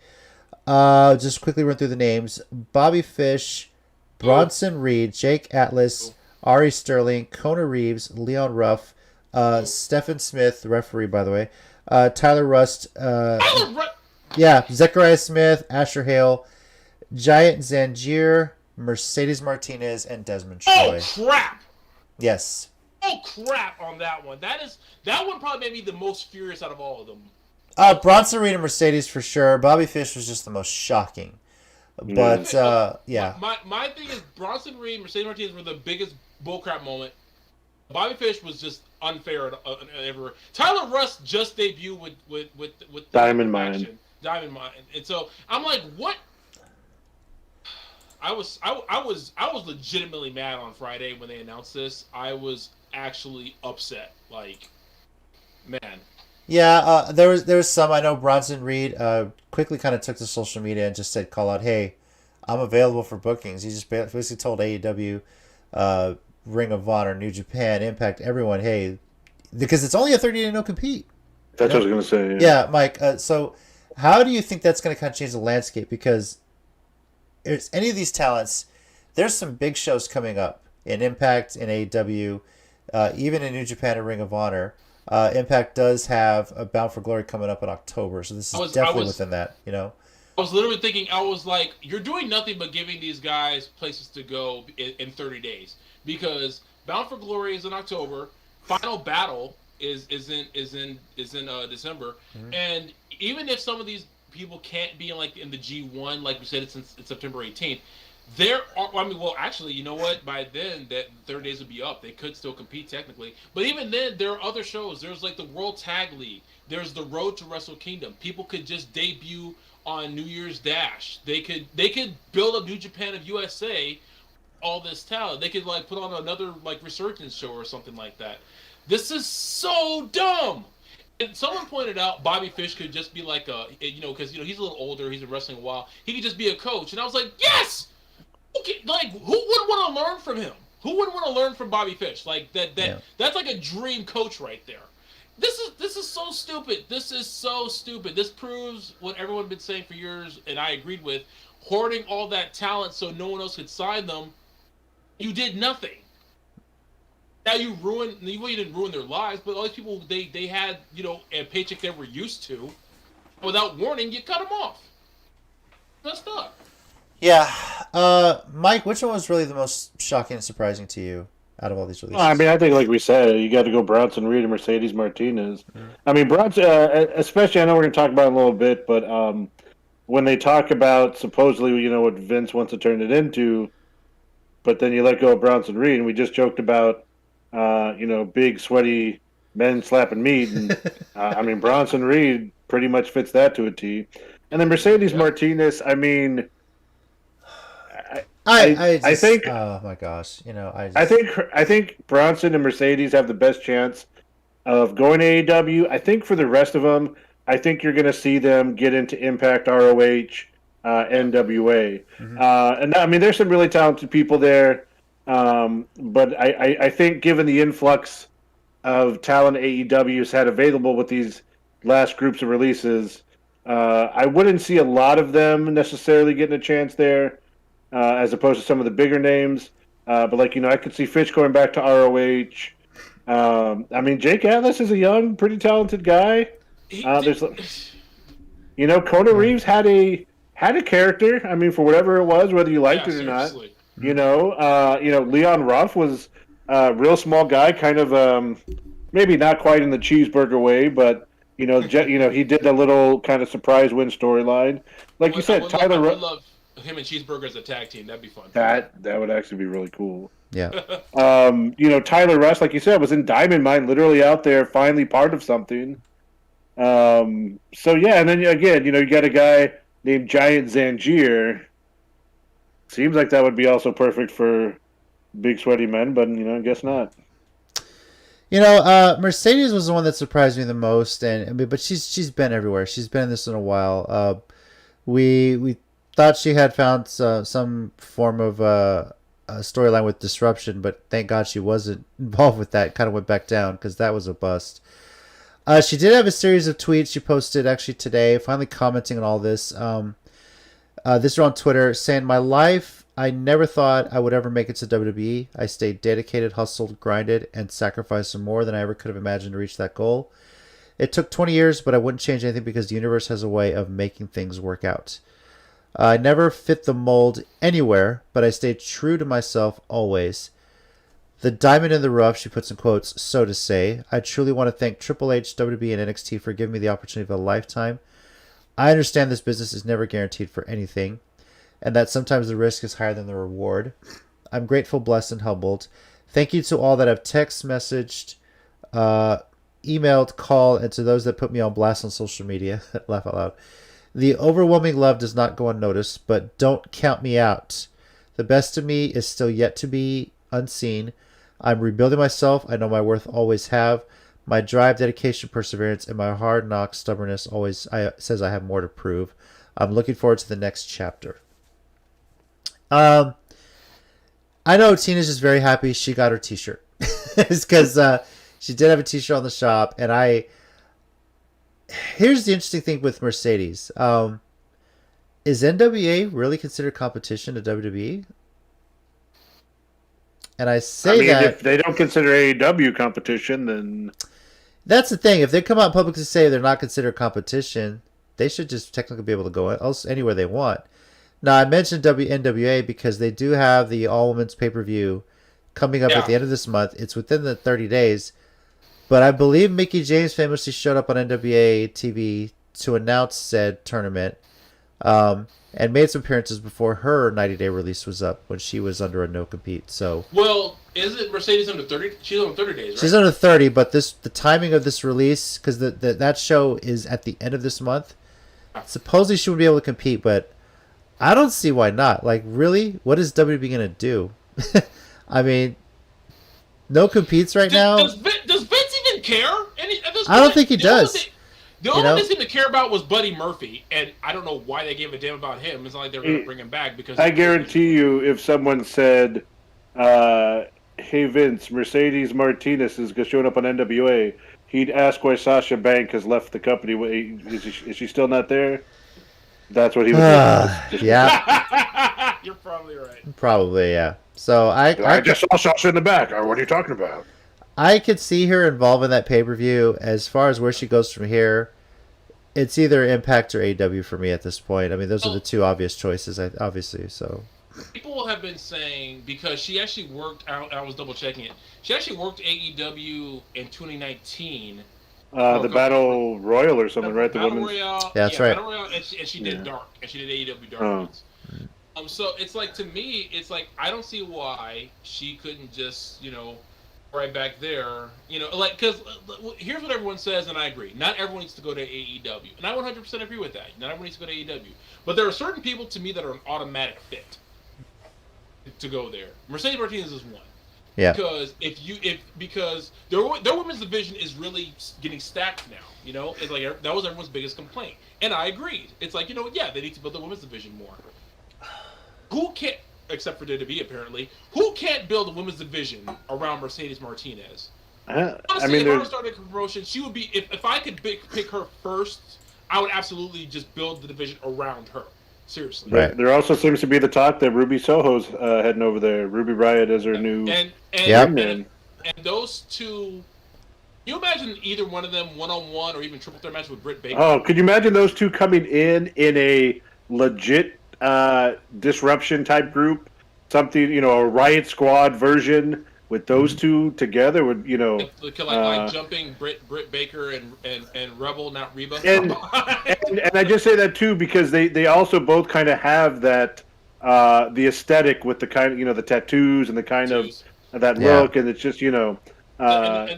Just quickly run through the names. Bobby Fish, Bronson Reed, Jake Atlas, Ari Sterling, Kona Reeves, Leon Ruff, Stephen Smith, the referee, by the way, Tyler Rust, Zechariah Smith, Asher Hale, Giant Zangier, Mercedes Martinez, and Desmond Troy. Oh, crap! Yes. Oh, crap on that one. That one probably made me the most furious out of all of them. Bronson Reed and Mercedes for sure. Bobby Fish was just the most shocking. But, yeah. My thing is Bronson Reed, Mercedes Martinez were the biggest bullcrap moment. Bobby Fish was just unfair everywhere. Tyler Rust just debuted with Diamond Mine. And so I'm like, what? I was legitimately mad on Friday when they announced this. I was actually upset. Like, man. Yeah, there was some. I know Bronson Reed quickly kind of took to social media and just said, call out, hey, I'm available for bookings. He just basically told AEW, Ring of Honor, New Japan, Impact, everyone, hey, because it's only a 30-day no-compete. That's what I was going to say. Yeah, Mike, so how do you think that's going to kind of change the landscape? Because there's any of these talents, there's some big shows coming up in Impact, in AEW, even in New Japan and Ring of Honor. Impact does have a Bound for Glory coming up in October, so this is definitely within that, I was literally thinking, I was like, you're doing nothing but giving these guys places to go in 30 days. Because Bound for Glory is in October, Final Battle is in December, and even if some of these people can't be in the G1, like we said, it's September 18th. There are, actually, you know what? By then, that 30 days would be up. They could still compete technically, but even then, there are other shows. There's like the World Tag League. There's the Road to Wrestle Kingdom. People could just debut on New Year's Dash. They could build up New Japan of USA. All this talent, they could put on another Resurgence show or something like that. This is so dumb. And someone pointed out Bobby Fish could just be because he's a little older, he's been wrestling a while. He could just be a coach, and I was like, yes. Okay, who wouldn't want to learn from him? Who wouldn't want to learn from Bobby Fish? That's like a dream coach right there. This is so stupid. This is so stupid. This proves what everyone's been saying for years, and I agreed with, hoarding all that talent so no one else could sign them. You did nothing. Now you didn't ruin their lives, but all these people, they had, a paycheck they were used to. Without warning, you cut them off. Messed up. Yeah. Mike, which one was really the most shocking and surprising to you out of all these releases? I think, like we said, you got to go Bronson Reed and Mercedes Martinez. Bronson, especially, I know we're going to talk about it in a little bit, but when they talk about supposedly, what Vince wants to turn it into, but then you let go of Bronson Reed, and we just joked about, big sweaty men slapping meat, and I mean Bronson Reed pretty much fits that to a T. And then Mercedes Martinez, I mean, I think, oh my gosh, I think Bronson and Mercedes have the best chance of going to AEW. I think for the rest of them, I think you're going to see them get into Impact, ROH, NWA. And I mean, there's some really talented people there. But I think given the influx of talent AEW's had available with these last groups of releases, I wouldn't see a lot of them necessarily getting a chance there, as opposed to some of the bigger names. But I could see Fitch going back to ROH. I mean, Jake Atlas is a young, pretty talented guy. Kona Reeves had a character. I mean, for whatever it was, whether you liked it or not. Leon Ruff was a real small guy, kind of maybe not quite in the cheeseburger way, but he did the little kind of surprise win storyline. Like you said, I would love him and Cheeseburger as a tag team. That'd be fun. That would actually be really cool. Yeah. Tyler Rush, like you said, was in Diamond Mine, literally out there, finally part of something. And then again, you got a guy named Giant Zangier. Seems like that would be also perfect for big sweaty men, but I guess not. Mercedes was the one that surprised me the most, but she's been everywhere. She's been in this in a while. We thought she had found some form of a storyline with Disruption, but thank God she wasn't involved with that. Kind of went back down because that was a bust. She did have a series of tweets she posted actually today, finally commenting on all this. This is on Twitter, saying, "My life, I never thought I would ever make it to WWE. I stayed dedicated, hustled, grinded, and sacrificed more than I ever could have imagined to reach that goal. It took 20 years, but I wouldn't change anything because the universe has a way of making things work out. I never fit the mold anywhere, but I stayed true to myself always. The diamond in the rough," she puts in quotes, "so to say. I truly want to thank Triple H, WWE, and NXT for giving me the opportunity of a lifetime. I understand this business is never guaranteed for anything, and that sometimes the risk is higher than the reward. I'm grateful, blessed, and humbled. Thank you to all that have text messaged, emailed, called, and to those that put me on blast on social media." Laugh out loud. "The overwhelming love does not go unnoticed, but don't count me out. The best of me is still yet to be unseen. I'm rebuilding myself. I know my worth, always have. My drive, dedication, perseverance, and my hard knock stubbornness always says I have more to prove. I'm looking forward to the next chapter." I know Tina's just very happy she got her t-shirt. It's because she did have a t-shirt on the shop, and here's the interesting thing with Mercedes. Is NWA really considered competition to WWE? And I say that if they don't consider AEW competition, then that's the thing. If they come out publicly to say they're not considered competition, they should just technically be able to go anywhere they want. Now, I mentioned NWA because they do have the all-women's pay-per-view coming up at the end of this month. It's within the 30 days. But I believe Mickie James famously showed up on NWA TV to announce said tournament, and made some appearances before her 90-day release was up when she was under a no-compete. So, well, is it Mercedes under 30? She's on 30 days, right? She's under 30, but the timing of this release, because that show is at the end of this month, supposedly she would be able to compete, but I don't see why not. Like, really? What is WWE going to do? I mean, no competes right now. Does Vince even care? I don't think he does. The only one they seemed to care about was Buddy Murphy, and I don't know why they gave a damn about him. It's not like they're going to bring him back because I guarantee you, if someone said, "Hey Vince, Mercedes Martinez is showing up on NWA," he'd ask why Sasha Banks has left the company. Is she still not there? That's what he would say. Yeah. You're probably right. Probably, yeah. So I just saw Sasha in the back. What are you talking about? I could see her involved in that pay-per-view. As far as where she goes from here, it's either Impact or AEW for me at this point. I mean, those are the two obvious choices, obviously. So people have been saying, because she actually worked out, I was double-checking it, she actually worked AEW in 2019. The Battle Royal or something, right? The Battle women's... Royale. Yeah, that's right. Battle Royale, and she did Dark, and she did AEW Dark ones. So it's like, to me, it's like I don't see why she couldn't just, right back there, like, because here's what everyone says, and I agree. Not everyone needs to go to AEW, and I 100% agree with that. Not everyone needs to go to AEW, but there are certain people to me that are an automatic fit to go there. Mercedes Martinez is one. Yeah. Because their women's division is really getting stacked now. It's like that was everyone's biggest complaint, and I agreed. It's like, yeah, they need to build the women's division more. Who can't, except for WWE apparently, who can't build a women's division around Mercedes Martinez? Honestly, if I were starting a promotion, she would be. If I could pick her first, I would absolutely just build the division around her. Seriously. Right. There also seems to be the talk that Ruby Soho's heading over there. Ruby Riott is her new. And those two. Can you imagine either one of them one-on-one or even triple threat match with Britt Baker? Oh, could you imagine those two coming in a legit disruption type group? Something, a Riot Squad version with those two together would, like jumping Britt Baker and Rebel, not Reba. And I just say that too because they also both kind of have that the aesthetic with the kind of, the tattoos and the kind of that look, and it's just, and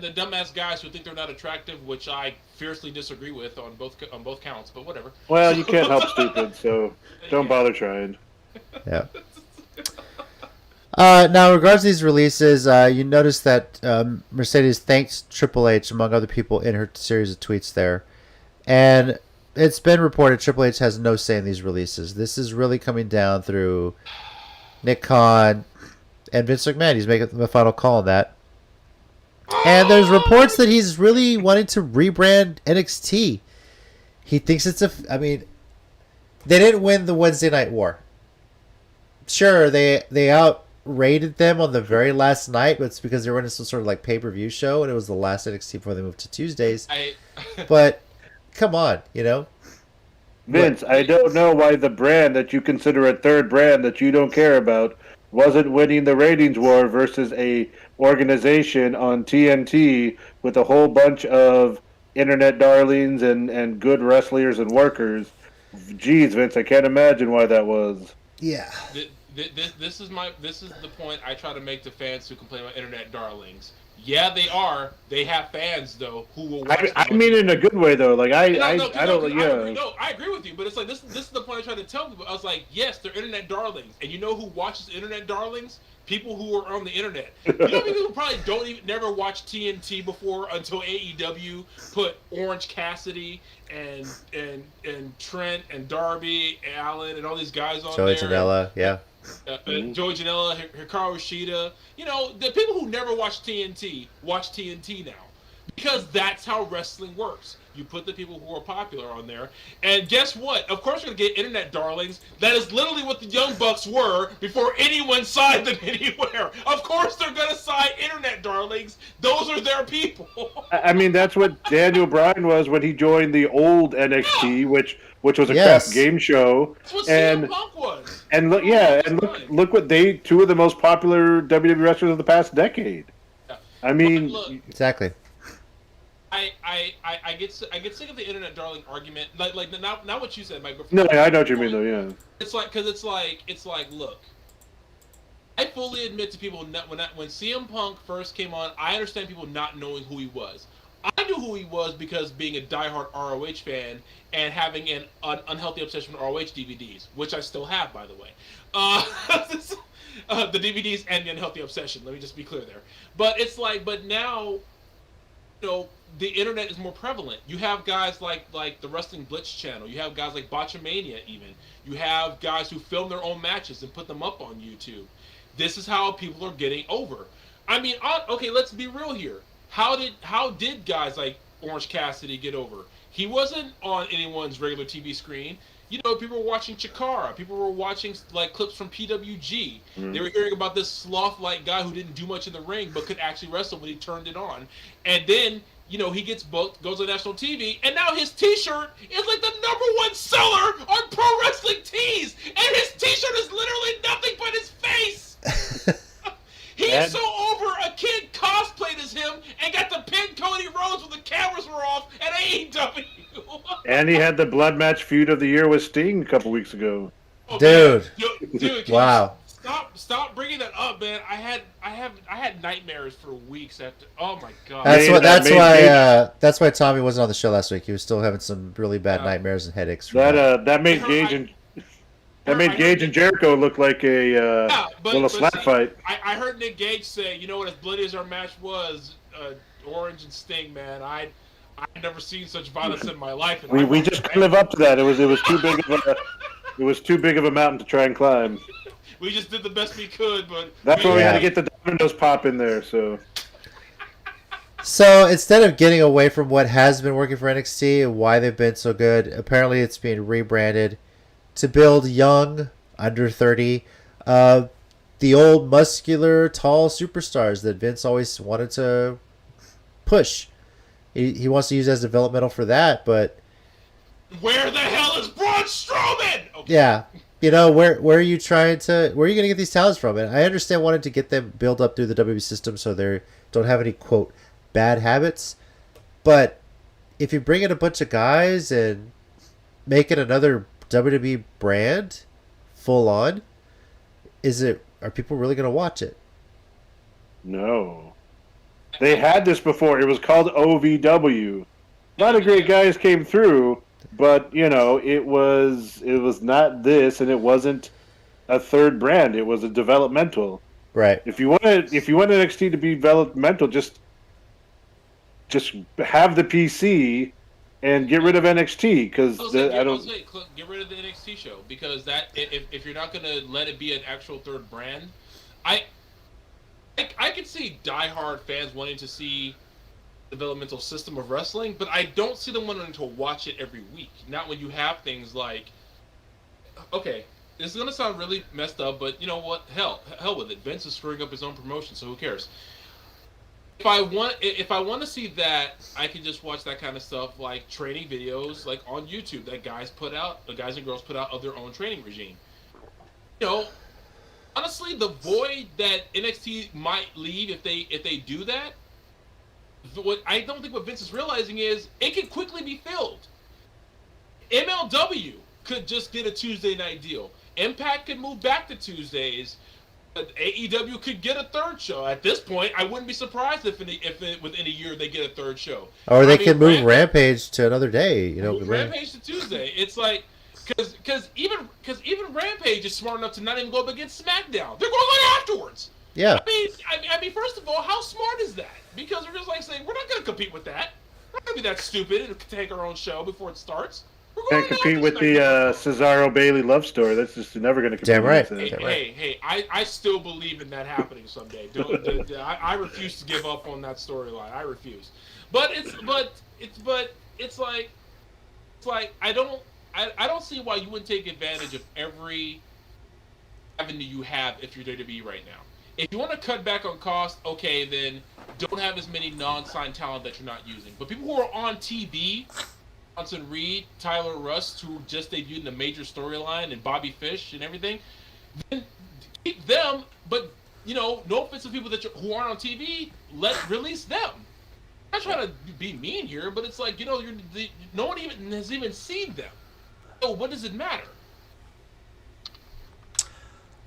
the dumbass guys who think they're not attractive, which I fiercely disagree with on both counts, but whatever. Well, you can't help stupid, so don't bother trying. Yeah. Now, in regards to these releases, you notice that Mercedes thanked Triple H, among other people, in her series of tweets there. And it's been reported Triple H has no say in these releases. This is really coming down through Nick Khan and Vince McMahon. He's making the final call on that. And there's reports that he's really wanting to rebrand NXT. He thinks it's they didn't win the Wednesday Night War. Sure, they outrated them on the very last night, but it's because they were in some sort of like pay-per-view show, and it was the last NXT before they moved to Tuesdays. But come on, Vince, I don't know why the brand that you consider a third brand that you don't care about wasn't winning the ratings war versus a organization on TNT with a whole bunch of internet darlings and good wrestlers and workers. Jeez, Vince, I can't imagine why that was. Yeah. This is the point I try to make to fans who complain about internet darlings. Yeah, they are. They have fans though who will watch. I mean, in a good way though. Like I don't. No, I agree with you, but it's like this is the point I try to tell people. I was like, yes, they're internet darlings, and you know who watches internet darlings? People who are on the internet. You know, people who probably never watched TNT before until AEW put Orange Cassidy and Trent and Darby, Allen, and all these guys on Joey there. Janela, yeah. Joey Janela, Hikaru Shida. The people who never watch TNT watch TNT now. Because that's how wrestling works. You put the people who are popular on there. And guess what? Of course you're going to get internet darlings. That is literally what the Young Bucks were before anyone signed them anywhere. Of course they're going to sign internet darlings. Those are their people. I mean, that's what Daniel Bryan was when he joined the old NXT, which was a crap game show. That's what CM Punk was. And look what two of the most popular WWE wrestlers of the past decade. Yeah. I mean, exactly. I get sick of the internet darling argument. Like not what you said, Mike. No, I know what you mean though. Yeah. It's like look. I fully admit to people when CM Punk first came on, I understand people not knowing who he was. I knew who he was because being a diehard ROH fan and having an unhealthy obsession with ROH DVDs, which I still have, by the way. The DVDs and the unhealthy obsession. Let me just be clear there. But it's like, but now, the internet is more prevalent. You have guys like the Wrestling Blitz channel. You have guys like Botchamania even. You have guys who film their own matches and put them up on YouTube. This is how people are getting over. I mean, okay, let's be real here. How did guys like Orange Cassidy get over? He wasn't on anyone's regular TV screen. People were watching Chikara. People were watching like clips from PWG. Mm. They were hearing about this sloth-like guy who didn't do much in the ring but could actually wrestle when he turned it on. And then, he gets booked, goes on national TV, and now his T-shirt is like the #1 seller on Pro Wrestling Tees, and his T-shirt is literally nothing but his face. He's so over a kid cosplayed as him and got to pin Cody Rhodes when the cameras were off at AEW. And he had the blood match feud of the year with Sting a couple weeks ago. Dude. Dude, Wow. Stop bringing that up, man. I had nightmares for weeks after. Oh my god. That's why Tommy wasn't on the show last week. He was still having some really bad nightmares and headaches. That made Gage and Jericho look like a slap fight. I heard Nick Gage say, you know what, as bloody as our match was, Orange and Sting, man, I've never seen such violence in my life. We just couldn't live up to that. It was too big of a mountain to try and climb. We just did the best we could, but that's why we had to get the Domino's pop in there. So instead of getting away from what has been working for NXT and why they've been so good, apparently it's being rebranded to build young, under 30, the old muscular, tall superstars that Vince always wanted to push. He wants to use as developmental for that, but where the hell is Braun Strowman? Okay. Yeah. You know, where are you going to get these talents from? And I understand wanting to get them built up through the WWE system so they don't have any, quote, bad habits. But if you bring in a bunch of guys and make it another WWE brand full on, are people really going to watch it? No. They had this before. It was called OVW. A lot of great guys came through. But it was not this, and it wasn't a third brand. It was a developmental. Right. If you want NXT to be developmental, just have the PC and get rid of NXT because get rid of the NXT show because that if you're not going to let it be an actual third brand, I could see diehard fans wanting to see developmental system of wrestling, but I don't see them wanting to watch it every week. Not when you have things like, okay, this is gonna sound really messed up, but you know what? Hell with it. Vince is screwing up his own promotion, so who cares? If I want to see that, I can just watch that kind of stuff like training videos, like on YouTube that guys and girls put out of their own training regime. Honestly, the void that NXT might leave if they do that. What I don't think what Vince is realizing is it can quickly be filled. MLW could just get a Tuesday night deal. Impact could move back to Tuesdays. But AEW could get a third show. At this point, I wouldn't be surprised if within a year they get a third show. Or they could move Rampage to another day. Move Rampage to Tuesday. It's like because even Rampage is smart enough to not even go up against SmackDown. They're going on afterwards. Yeah. I mean, first of all, how smart is that? Because we're just like saying we're not going to compete with that. We're not going to be that stupid and take our own show before it starts. We're going to compete with the Cesaro Bayley love story. That's just never going to compete. Damn right. Hey! I still believe in that happening someday. I refuse to give up on that storyline. I refuse. But it's like I don't see why you wouldn't take advantage of every avenue you have if you're WWE right now. If you want to cut back on cost, okay, then don't have as many non-signed talent that you're not using. But people who are on TV, Johnson Reed, Tyler Rust, who just debuted in the major storyline, and Bobby Fish and everything, then keep them. But no offense to people who aren't on TV, release them. I'm not trying to be mean here, but it's like no one even has seen them. So what does it matter?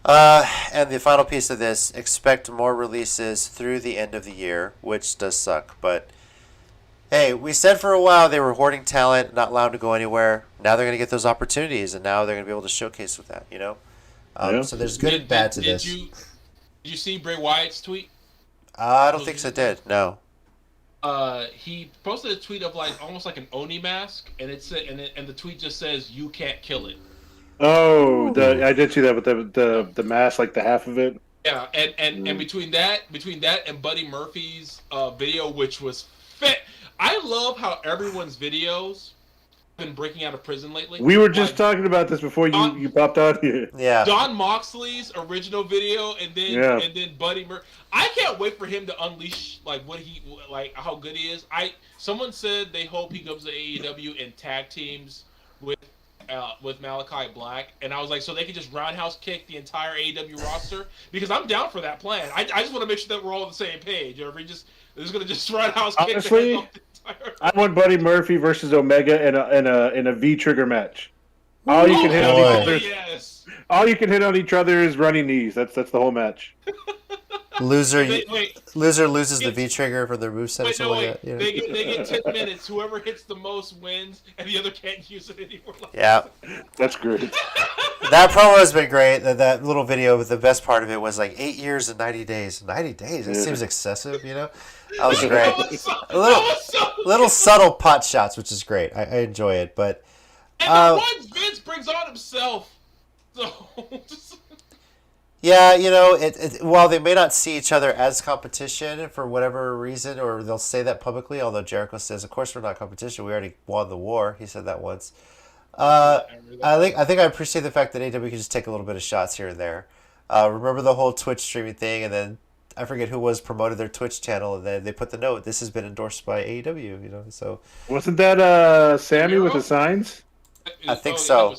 And the final piece of this, expect more releases through the end of the year, which does suck. But, hey, we said for a while they were hoarding talent, not allowed to go anywhere. Now they're going to get those opportunities, and now they're going to be able to showcase with that, So there's good and bad to this. Did you see Bray Wyatt's tweet? I don't think so, did. No. He posted a tweet of almost like an Oni mask, and it said, and the tweet just says, "You can't kill it." Oh, I did see that with the mask, like the half of it. Yeah, and between that and Buddy Murphy's video, which was fit. I love how everyone's videos have been breaking out of prison lately. We were just talking about this before you popped out here. Yeah. Don Moxley's original video, and then Buddy Murphy. I can't wait for him to unleash how good he is. Someone said they hope he comes to AEW and tag teams with Malachi Black, and I was like, so they can just roundhouse kick the entire AEW roster, because I'm down for that plan. I just want to make sure that we're all on the same page. Or we just going to just roundhouse kick. Honestly, I want Buddy Murphy versus Omega in a V trigger match. All you can hit on each other. Yes. All you can hit on each other is running knees. That's the whole match. Loser Wait. loses the V trigger for their moveset or Wait, something no, like that. Yeah. They get 10 minutes. Whoever hits the most wins, and the other can't use it anymore. Yeah. That's great. That promo has been great. That little video, the best part of it was like 8 years and 90 days. 90 days? That seems excessive, you know? That was great. Little subtle pot shots, which is great. I enjoy it. But and the ones Vince brings on himself. So... Yeah, you know, while they may not see each other as competition for whatever reason, or they'll say that publicly, although Jericho says, of course we're not competition, we already won the war. He said that once. I think I appreciate the fact that AEW can just take a little bit of shots here and there. Remember the whole Twitch streaming thing, and then I forget who promoted their Twitch channel, and then they put the note, this has been endorsed by AEW, you know, so. Wasn't that Sammy with the signs? I think so.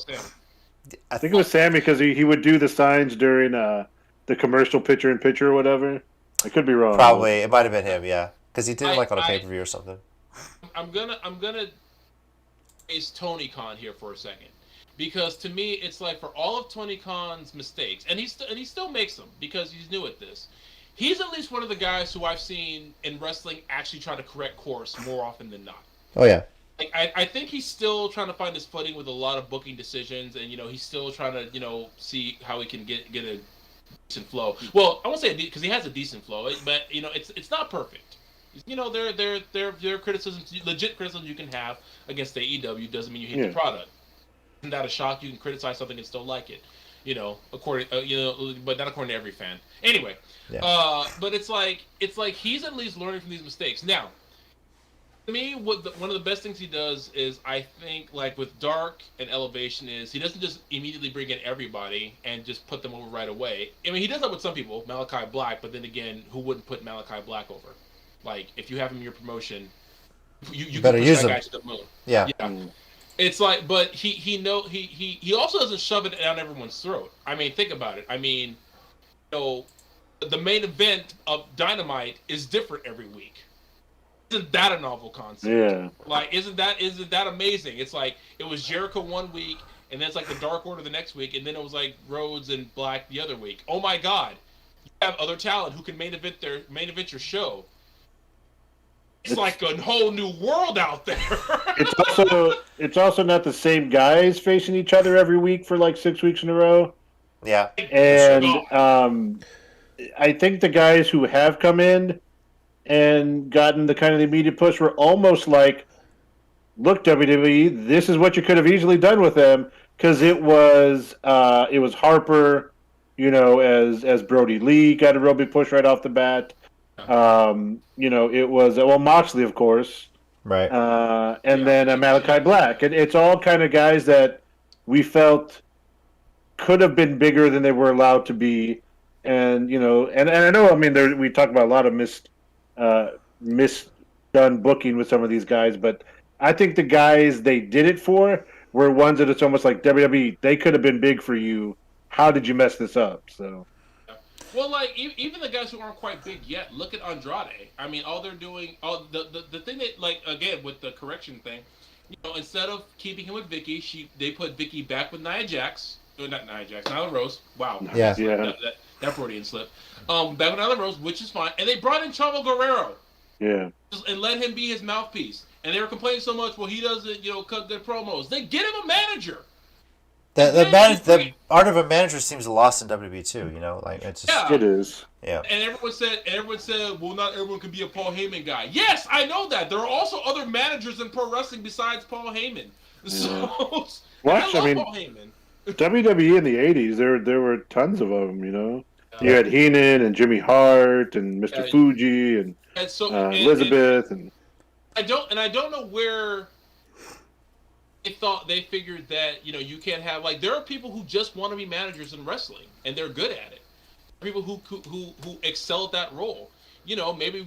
I think it was Sammy because he would do the signs during the commercial picture-in-picture or whatever. I could be wrong. Probably. It might have been him, yeah. Because he did it like on a pay-per-view or something. I'm gonna face Tony Khan here for a second. Because to me, it's like for all of Tony Khan's mistakes, and he still makes them because he's new at this. He's at least one of the guys who I've seen in wrestling actually try to correct course more often than not. Oh, yeah. Like, I think he's still trying to find his footing with a lot of booking decisions, and he's still trying to see how he can get a decent flow. Well, I won't say because he has a decent flow, but it's not perfect. There are criticisms, legit criticisms you can have against AEW. Doesn't mean you hate the product. Isn't that a shock? You can criticize something and still like it. According but not according to every fan. Anyway, but it's like he's at least learning from these mistakes now. To me, one of the best things he does is, I think, like with Dark and Elevation, is he doesn't just immediately bring in everybody and just put them over right away. I mean, he does that with some people, Malachi Black, but then again, who wouldn't put Malachi Black over? Like, if you have him in your promotion, you better can push use that him. guy to the moon. Yeah. It's like, but he also doesn't shove it down everyone's throat. I mean, think about it. I mean, the main event of Dynamite is different every week. Isn't that a novel concept? Yeah. Like, isn't that amazing? It's like it was Jericho one week, and then it's like the Dark Order the next week, and then it was like Rhodes and Black the other week. Oh my God, you have other talent who can main event your show. It's like a whole new world out there. It's also not the same guys facing each other every week for like 6 weeks in a row. Yeah. And I think the guys who have come in and gotten the kind of the immediate push were almost like, look, WWE, this is what you could have easily done with them, because it was Harper, as Brody Lee got a real big push right off the bat. It was Moxley, of course, right, and then Malachi Black. It's all kind of guys that we felt could have been bigger than they were allowed to be, and I know, I mean, we talk about a lot of misdone booking with some of these guys, but I think the guys they did it for were ones that it's almost like WWE, they could have been big for you. How did you mess this up? So, well, like even the guys who aren't quite big yet, look at Andrade. I mean, all they're doing, the thing that, like, again with the correction thing, instead of keeping him with Vicky, they put Vicky back with Nia Jax. Not Nia Jax, Nyla Rose. Wow. Yeah. That Freudian slip. Back with Nyla Rose, which is fine. And they brought in Chavo Guerrero. Yeah. And let him be his mouthpiece. And they were complaining so much, well, he doesn't, cut good promos. Then get him a manager. The art of a manager seems lost in WWE too, like it's just, It is. Yeah. And everyone said, well, not everyone can be a Paul Heyman guy. Yes, I know that. There are also other managers in pro wrestling besides Paul Heyman. So, I love Paul Heyman. WWE in the 80s, there were tons of them, You had Heenan and Jimmy Hart and Mr. Fuji and Elizabeth and I don't know where they figured that you can't have, like, there are people who just want to be managers in wrestling and they're good at it. People who excel at that role. Maybe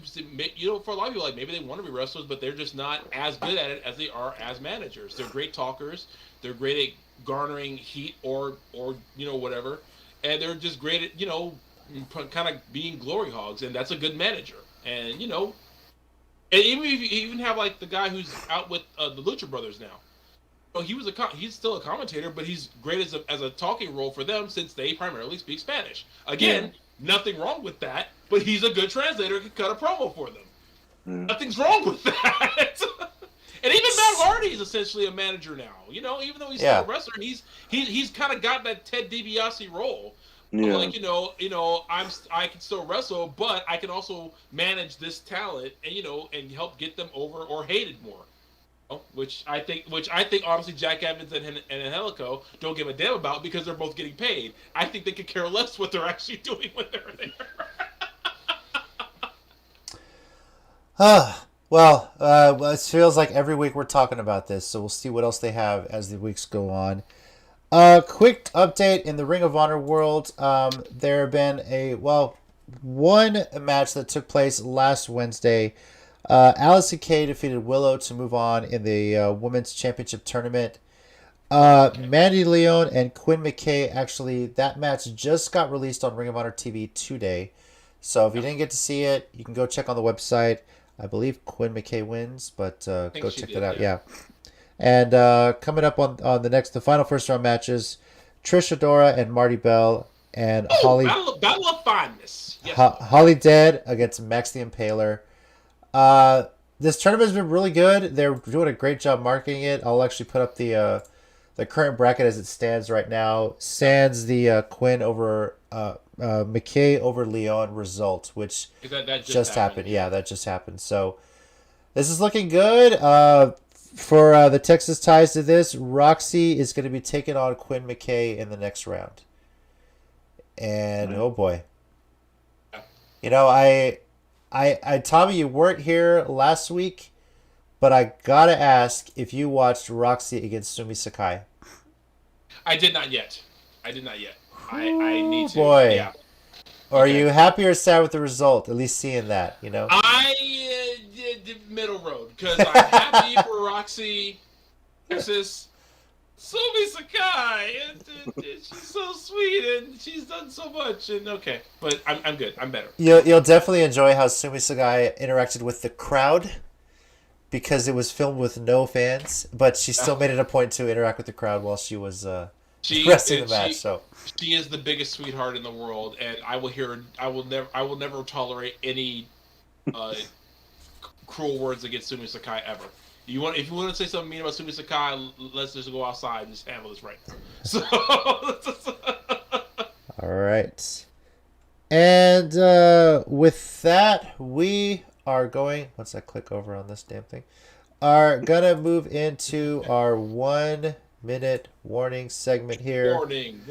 for a lot of people, like, maybe they want to be wrestlers, but they're just not as good at it as they are as managers. They're great talkers. They're great at garnering heat or whatever, and they're just great at kind of being glory hogs, and that's a good manager. And and even if you even have like the guy who's out with the Lucha Brothers now, Oh, he's still a commentator, but he's great as a talking role for them since they primarily speak Spanish. Again, nothing wrong with that, but he's a good translator and can cut a promo for them. Nothing's wrong with that. And even Matt Hardy is essentially a manager now. You know, even though he's still a wrestler, he's kind of got that Ted DiBiase role. Yeah. Like I can still wrestle, but I can also manage this talent and help get them over or hated more. Which I think honestly Jack Evans and Angelico don't give a damn about because they're both getting paid. I think they could care less what they're actually doing when they're there. Well, it feels like every week we're talking about this, so we'll see what else they have as the weeks go on. Quick update in the Ring of Honor world. There have been one match that took place last Wednesday. Allison Kay defeated Willow to move on in the Women's Championship Tournament. Mandy Leon and Quinn McKay, actually, that match just got released on Ring of Honor TV today. So if you didn't get to see it, you can go check on the website. I believe Quinn McKay wins, but go check that out. Yeah. And coming up on the final first round matches, Trish Adora and Marty Bell and Holly. Battle of Fineness. Yes. Holly Dead against Max the Impaler. This tournament has been really good. They're doing a great job marketing it. I'll actually put up the current bracket as it stands right now. Sans the Quinn over McKay over Leon result, which that just happened. Yeah, that just happened. So this is looking good. For the Texas ties to this, Roxy is going to be taking on Quinn McKay in the next round. And oh boy, I Tommy, you weren't here last week, but I gotta ask if you watched Roxy against Sumi Sakai. I did not yet. I need to. Boy. Yeah. Are you happy or sad with the result? At least seeing that, I did middle road because I'm happy for Roxy versus Sumi Sakai. She's so sweet and she's done so much. And but I'm good. I'm better. You'll definitely enjoy how Sumi Sakai interacted with the crowd because it was filmed with no fans, but she still made it a point to interact with the crowd while she was wrestling the match. She is the biggest sweetheart in the world, and I will never tolerate any cruel words against Sumi Sakai ever. If you want to say something mean about Sumi Sakai, let's just go outside and just handle this right now. So, all right, and with that, we are going. Once I click over on this damn thing, are gonna move into our 1 minute warning segment here. Warning.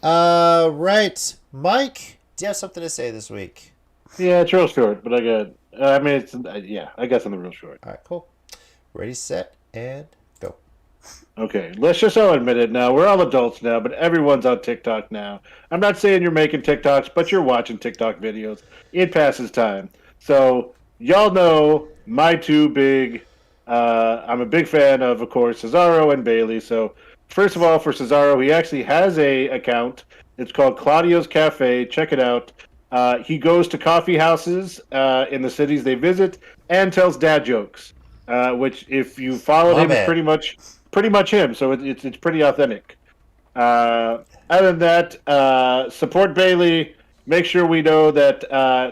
Right, Mike, do you have something to say this week? Yeah, it's real short, but I got. I guess I'm real short. All right, cool. Ready, set, and go. Okay, let's just all admit it now. We're all adults now, but everyone's on TikTok now. I'm not saying you're making TikToks, but you're watching TikTok videos. It passes time. So, y'all know my two big... I'm a big fan of course, Cesaro and Bayley. So, first of all, for Cesaro, he actually has a account. It's called Claudio's Cafe. Check it out. He goes to coffee houses in the cities they visit and tells dad jokes, which, if you follow him, is pretty much him. So it's pretty authentic. Other than that, support Bayley. Make sure we know that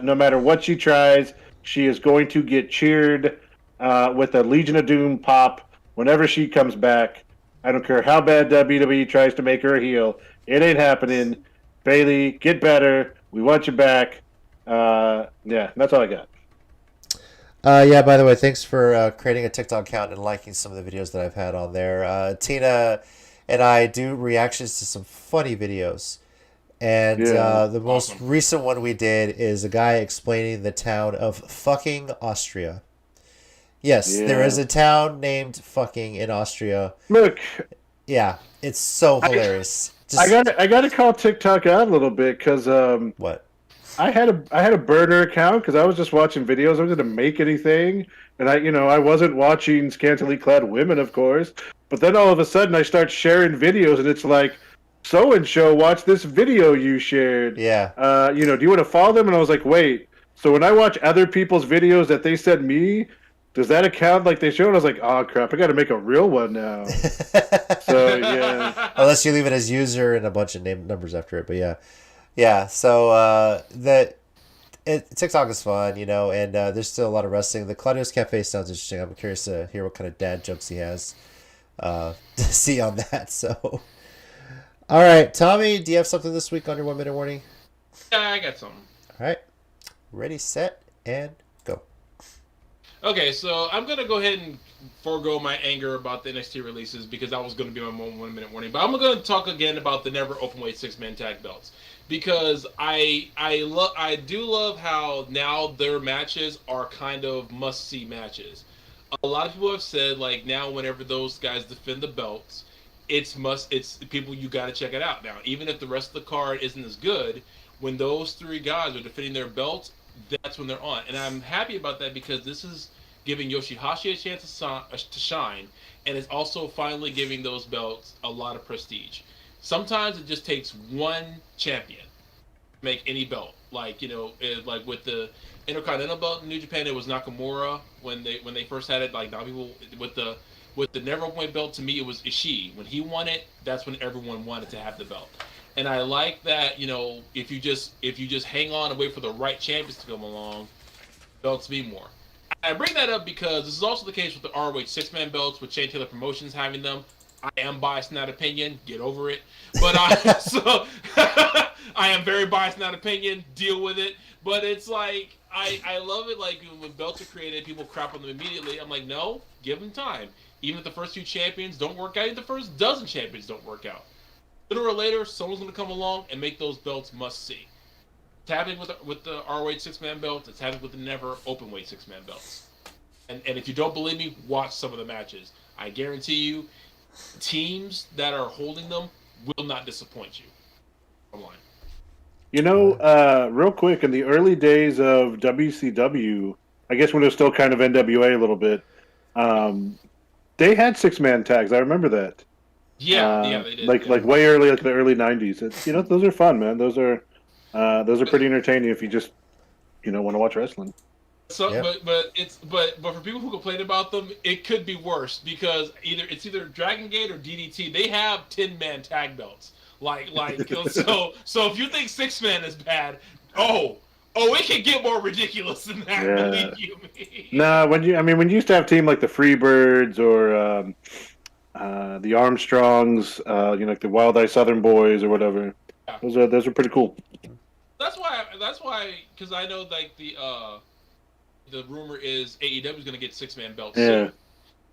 no matter what she tries, she is going to get cheered with a Legion of Doom pop whenever she comes back. I don't care how bad WWE tries to make her a heel. It ain't happening. Bayley, get better. We want you back. Yeah, that's all I got. Yeah, by the way, thanks for creating a TikTok account and liking some of the videos that I've had on there. Tina and I do reactions to some funny videos. And the most recent one we did is a guy explaining the town of fucking Austria. Yes, there is a town named fucking in Austria. Look. Yeah, it's so hilarious. I gotta call TikTok out a little bit because what? I had a burner account because I was just watching videos. I wasn't gonna make anything, and I wasn't watching scantily clad women, of course. But then all of a sudden, I start sharing videos, and it's like, so and so, watch this video you shared. Yeah. Do you want to follow them? And I was like, wait. So when I watch other people's videos that they send me, does that account like they showed? I was like, oh crap, I got to make a real one now. So yeah, Unless you leave it as user and a bunch of numbers after it, but yeah. So TikTok is fun, and there's still a lot of wrestling. The Claudio's Cafe sounds interesting. I'm curious to hear what kind of dad jokes he has to see on that. So, all right, Tommy, do you have something this week on your 1 minute warning? Yeah, I got something. All right, ready, set, and go. Okay, so I'm gonna go ahead and forego my anger about the NXT releases because that was gonna be my 1 minute warning. But I'm gonna talk again about the never openweight 6-man tag belts because I do love how now their matches are kind of must see matches. A lot of people have said like now whenever those guys defend the belts, it's people you got to check it out now. Even if the rest of the card isn't as good, when those three guys are defending their belts, that's when they're on. And I'm happy about that because this is giving Yoshihashi a chance to shine, and it's also finally giving those belts a lot of prestige. Sometimes it just takes one champion to make any belt. Like, like with the Intercontinental belt in New Japan, it was Nakamura when they first had it. Like now people with the never openweight belt, to me it was Ishii. When he won it, that's when everyone wanted to have the belt. And I like that, if you just hang on and wait for the right champions to come along, belts mean more. I bring that up because this is also the case with the ROH 6-man belts, with Shane Taylor Promotions having them. I am biased in that opinion. Get over it. But I am very biased in that opinion. Deal with it. But it's like I love it. Like when belts are created, people crap on them immediately. I'm like, no, give them time. Even if the first few champions don't work out, even the first dozen champions don't work out. Sooner or later, someone's going to come along and make those belts must see. It's happening with the ROH 6-man belts. It's happening with the never openweight 6-man belts. And if you don't believe me, watch some of the matches. I guarantee you, teams that are holding them will not disappoint you. Come on. Real quick, in the early days of WCW, I guess when it was still kind of NWA a little bit, they had 6-man tags. I remember that. Yeah, they did. Like way early, like the early '90s. It's those are fun, man. Those are pretty entertaining if you just want to watch wrestling. So, yeah. but for people who complain about them, it could be worse because either Dragon Gate or DDT. They have 10-man tag belts. Like so if you think 6-man is bad, it can get more ridiculous than that. Yeah. Believe you me. Nah, when you used to have team like the Freebirds or the Armstrongs, like the Wild Eye Southern Boys or whatever. Yeah. Those are pretty cool. That's why, because I know like the rumor is AEW is going to get 6-man belts. Yeah.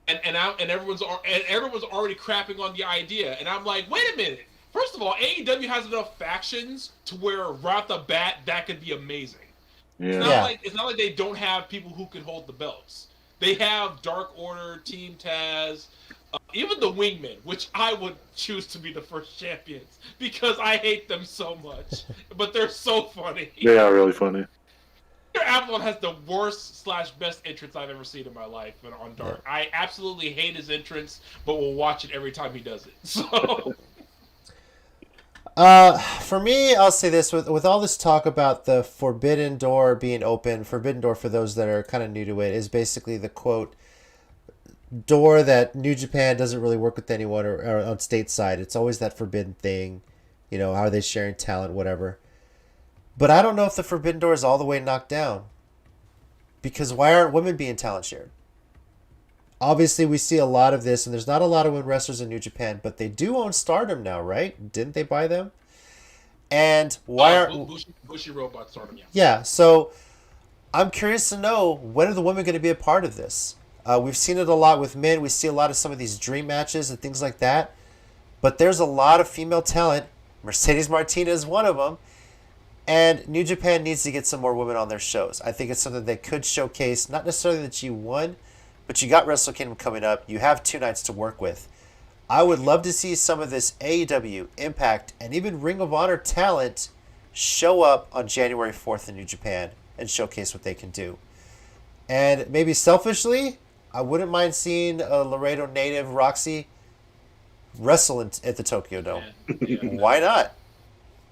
Soon. And everyone's already crapping on the idea, and I'm like, wait a minute. First of all, AEW has enough factions to where right off the bat that could be amazing. Yeah. It's not like they don't have people who can hold the belts. They have Dark Order, Team Taz, even the Wingmen, which I would choose to be the first champions because I hate them so much, but they're so funny. They are really funny. Avalon has the worst / best entrance I've ever seen in my life on Dark. Yeah. I absolutely hate his entrance, but will watch it every time he does it. So. For me, I'll say this, with all this talk about the Forbidden Door being open, Forbidden Door, for those that are kind of new to it, is basically the quote, door that New Japan doesn't really work with anyone or on stateside. It's always that forbidden thing, how are they sharing talent, whatever. But I don't know if the Forbidden Door is all the way knocked down, because why aren't women being talent shared? Obviously, we see a lot of this, and there's not a lot of women wrestlers in New Japan, but they do own Stardom now, right? Didn't they buy them? And why aren't Bushiroad bought Stardom? Yeah. So I'm curious to know, when are the women going to be a part of this? We've seen it a lot with men. We see a lot of some of these dream matches and things like that. But there's a lot of female talent. Mercedes Martinez is one of them. And New Japan needs to get some more women on their shows. I think it's something they could showcase, not necessarily the G1, but you got Wrestle Kingdom coming up. You have 2 nights to work with. I would love to see some of this AEW, Impact, and even Ring of Honor talent show up on January 4th in New Japan and showcase what they can do. And maybe selfishly, I wouldn't mind seeing a Laredo native, Roxy, wrestle at the Tokyo Dome. Yeah. Why not?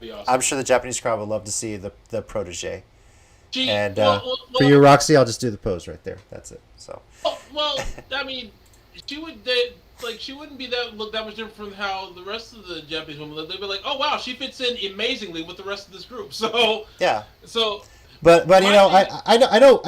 Be awesome. I'm sure the Japanese crowd would love to see the protege. And for you, Roxy, I'll just do the pose right there. That's it. So. Well, I mean, she would she wouldn't be that much different from how the rest of the Japanese women look. They'd be like, oh wow, she fits in amazingly with the rest of this group. So yeah. So. But you know, I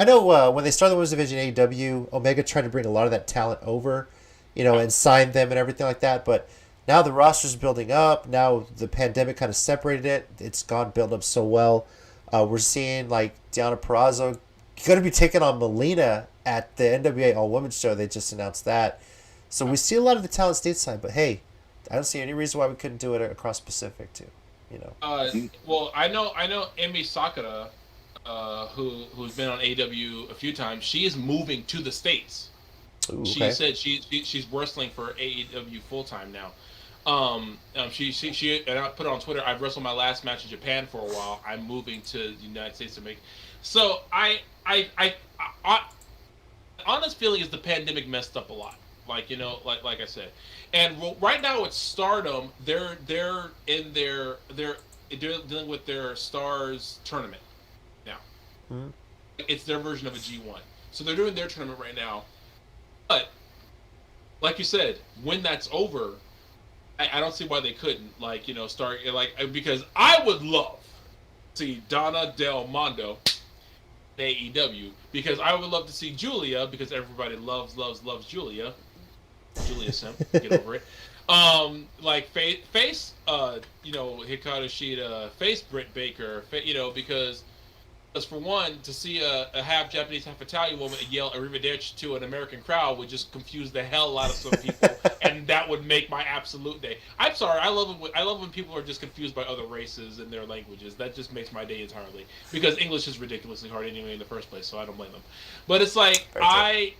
know when they started the women's division AEW, Omega tried to bring a lot of that talent over, you know, and sign them and everything like that. But now the roster's building up. Now the pandemic kind of separated it. It's gone built up so well. We're seeing like Deonna Purrazzo going to be taking on Melina at the NWA All Women's show. They just announced that. So we see a lot of the talent stateside. But hey, I don't see any reason why we couldn't do it across Pacific too. You know. Well, I know Emi Sakura. Who's been on AEW a few times? She is moving to the States. Ooh, okay. She said she's wrestling for AEW full time now. She and I put it on Twitter. I've wrestled my last match in Japan for a while. I'm moving to the United States to make. So I honest feeling is the pandemic messed up a lot. Like, you know, like I said, and right now it's Stardom. They're dealing with their Stars tournament. Mm-hmm. It's their version of a G1. So they're doing their tournament right now. But, like you said, when that's over, I don't see why they couldn't, like, you know, start, like, because I would love to see Donna Del Mondo in AEW, because I would love to see Julia, because everybody loves Julia. Julia Sim, get over it. Like, face, you know, Hikaru Shida, face Britt Baker, you know, because for one, to see a half Japanese, half Italian woman yell "Arrivederci" to an American crowd would just confuse the hell out of some people, and that would make my absolute day. I'm sorry, I love when people are just confused by other races and their languages. That just makes my day entirely, because English is ridiculously hard anyway in the first place, so I don't blame them. But it's like I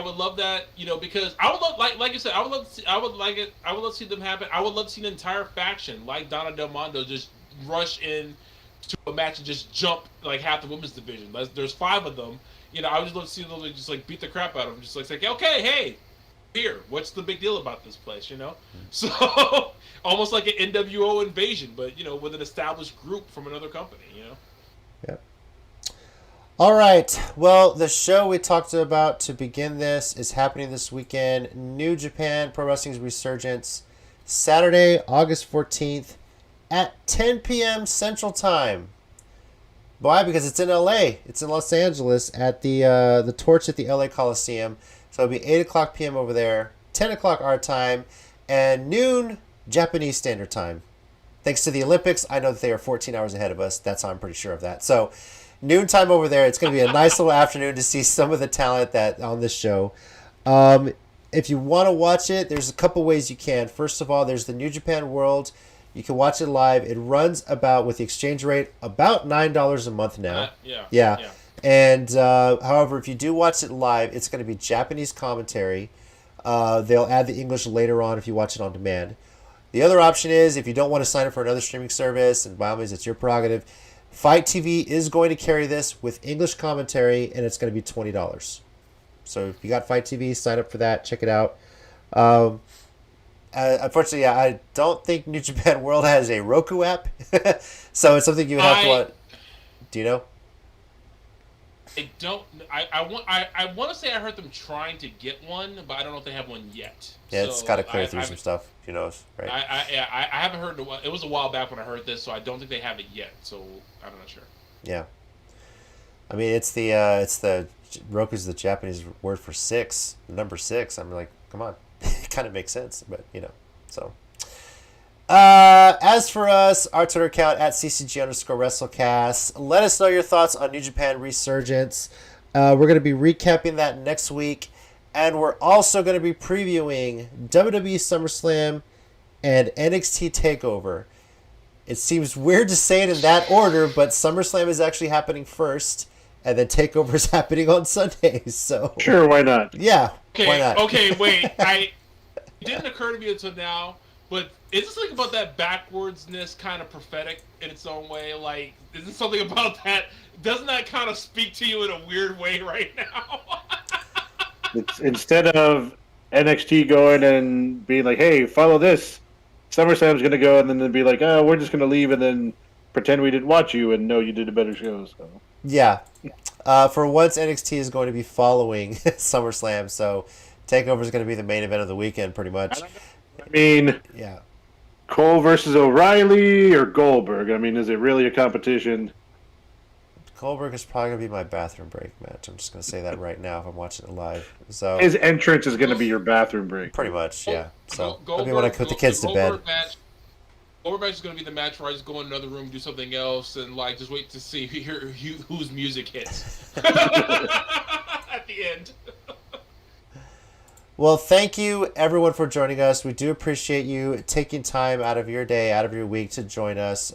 would love that, you know, because I would love, like you said, I would love to see them happen. I would love to see an entire faction like Donna Del Mondo just rush in to a match and just jump like half the women's division. There's 5 of them. You know, I would just love to see them just like beat the crap out of them. Just like say, okay, hey, here, what's the big deal about this place? You know, so almost like an NWO invasion, but you know, with an established group from another company. You know. Yep. All right. Well, the show we talked about to begin this is happening this weekend. New Japan Pro Wrestling's Resurgence, Saturday, August 14th. At 10 p.m. Central Time. Why? Because it's in LA. It's in Los Angeles at the Torch at the LA Coliseum. So it'll be 8 o'clock p.m. over there, 10 o'clock our time, and noon Japanese Standard Time. Thanks to the Olympics, I know that they are 14 hours ahead of us. That's how I'm pretty sure of that. So noon time over there. It's going to be a nice little afternoon to see some of the talent that on this show. If you want to watch it, there's a couple ways you can. First of all, there's the New Japan World. You can watch it live. It runs about, with the exchange rate, about $9 a month now. Yeah. And however, if you do watch it live, it's going to be Japanese commentary. They'll add the English later on if you watch it on demand. The other option is, if you don't want to sign up for another streaming service, and by all means, it's your prerogative, Fight TV is going to carry this with English commentary, and it's going to be $20. So if you got Fight TV, sign up for that. Check it out. Unfortunately, I don't think New Japan World has a Roku app, so it's something you would have to watch. Do you know? I don't. I want to say I heard them trying to get one, but I don't know if they have one yet. Yeah, it's got to clear through some stuff. Who knows, right? I haven't heard. It was a while back when I heard this, so I don't think they have it yet. So I'm not sure. Yeah, I mean it's the Roku's the Japanese word for 6, number 6. I'm like, come on. It kind of makes sense, but you know, so. As for us, our Twitter account at @CCG_WrestleCast. Let us know your thoughts on New Japan Resurgence. We're going to be recapping that next week, and we're also going to be previewing WWE SummerSlam and NXT TakeOver. It seems weird to say it in that order, but SummerSlam is actually happening first, and then TakeOver is happening on Sundays. So sure, why not? Yeah. Why not? Okay, wait. It didn't occur to me until now, but is this like about that backwardsness kind of prophetic in its own way? Like, is this something about that? Doesn't that kind of speak to you in a weird way right now? It's, instead of NXT going and being like, hey, follow this, SummerSlam's going to go, and then they'll be like, oh, we're just going to leave and then pretend we didn't watch you and know you did a better show. So Yeah. For once, NXT is going to be following SummerSlam, so TakeOver is going to be the main event of the weekend, pretty much. I mean, Yeah. Cole versus O'Reilly or Goldberg? I mean, is it really a competition? Goldberg is probably going to be my bathroom break match. I'm just going to say that right now if I'm watching it live. So His entrance is going to be your bathroom break. pretty much, yeah. So Goldberg, maybe when I put the kids to bed. Goldberg match is going to be the match where I just go in another room, do something else, and like just wait to see whose music hits at the end. Well, thank you everyone for joining us. We do appreciate you taking time out of your day, out of your week to join us.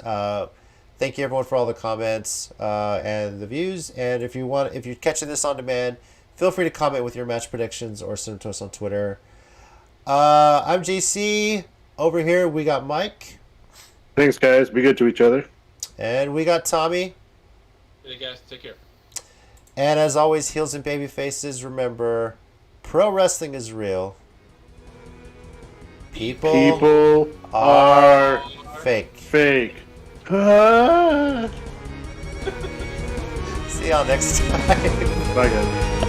Thank you everyone for all the comments and the views. And if you're catching this on demand, feel free to comment with your match predictions or send them to us on Twitter. I'm JC. Over here we got Mike. Thanks, guys. Be good to each other. And we got Tommy. Hey guys, take care. And as always, heels and baby faces, remember, pro wrestling is real. People are fake. Fake. See y'all next time. Bye, guys.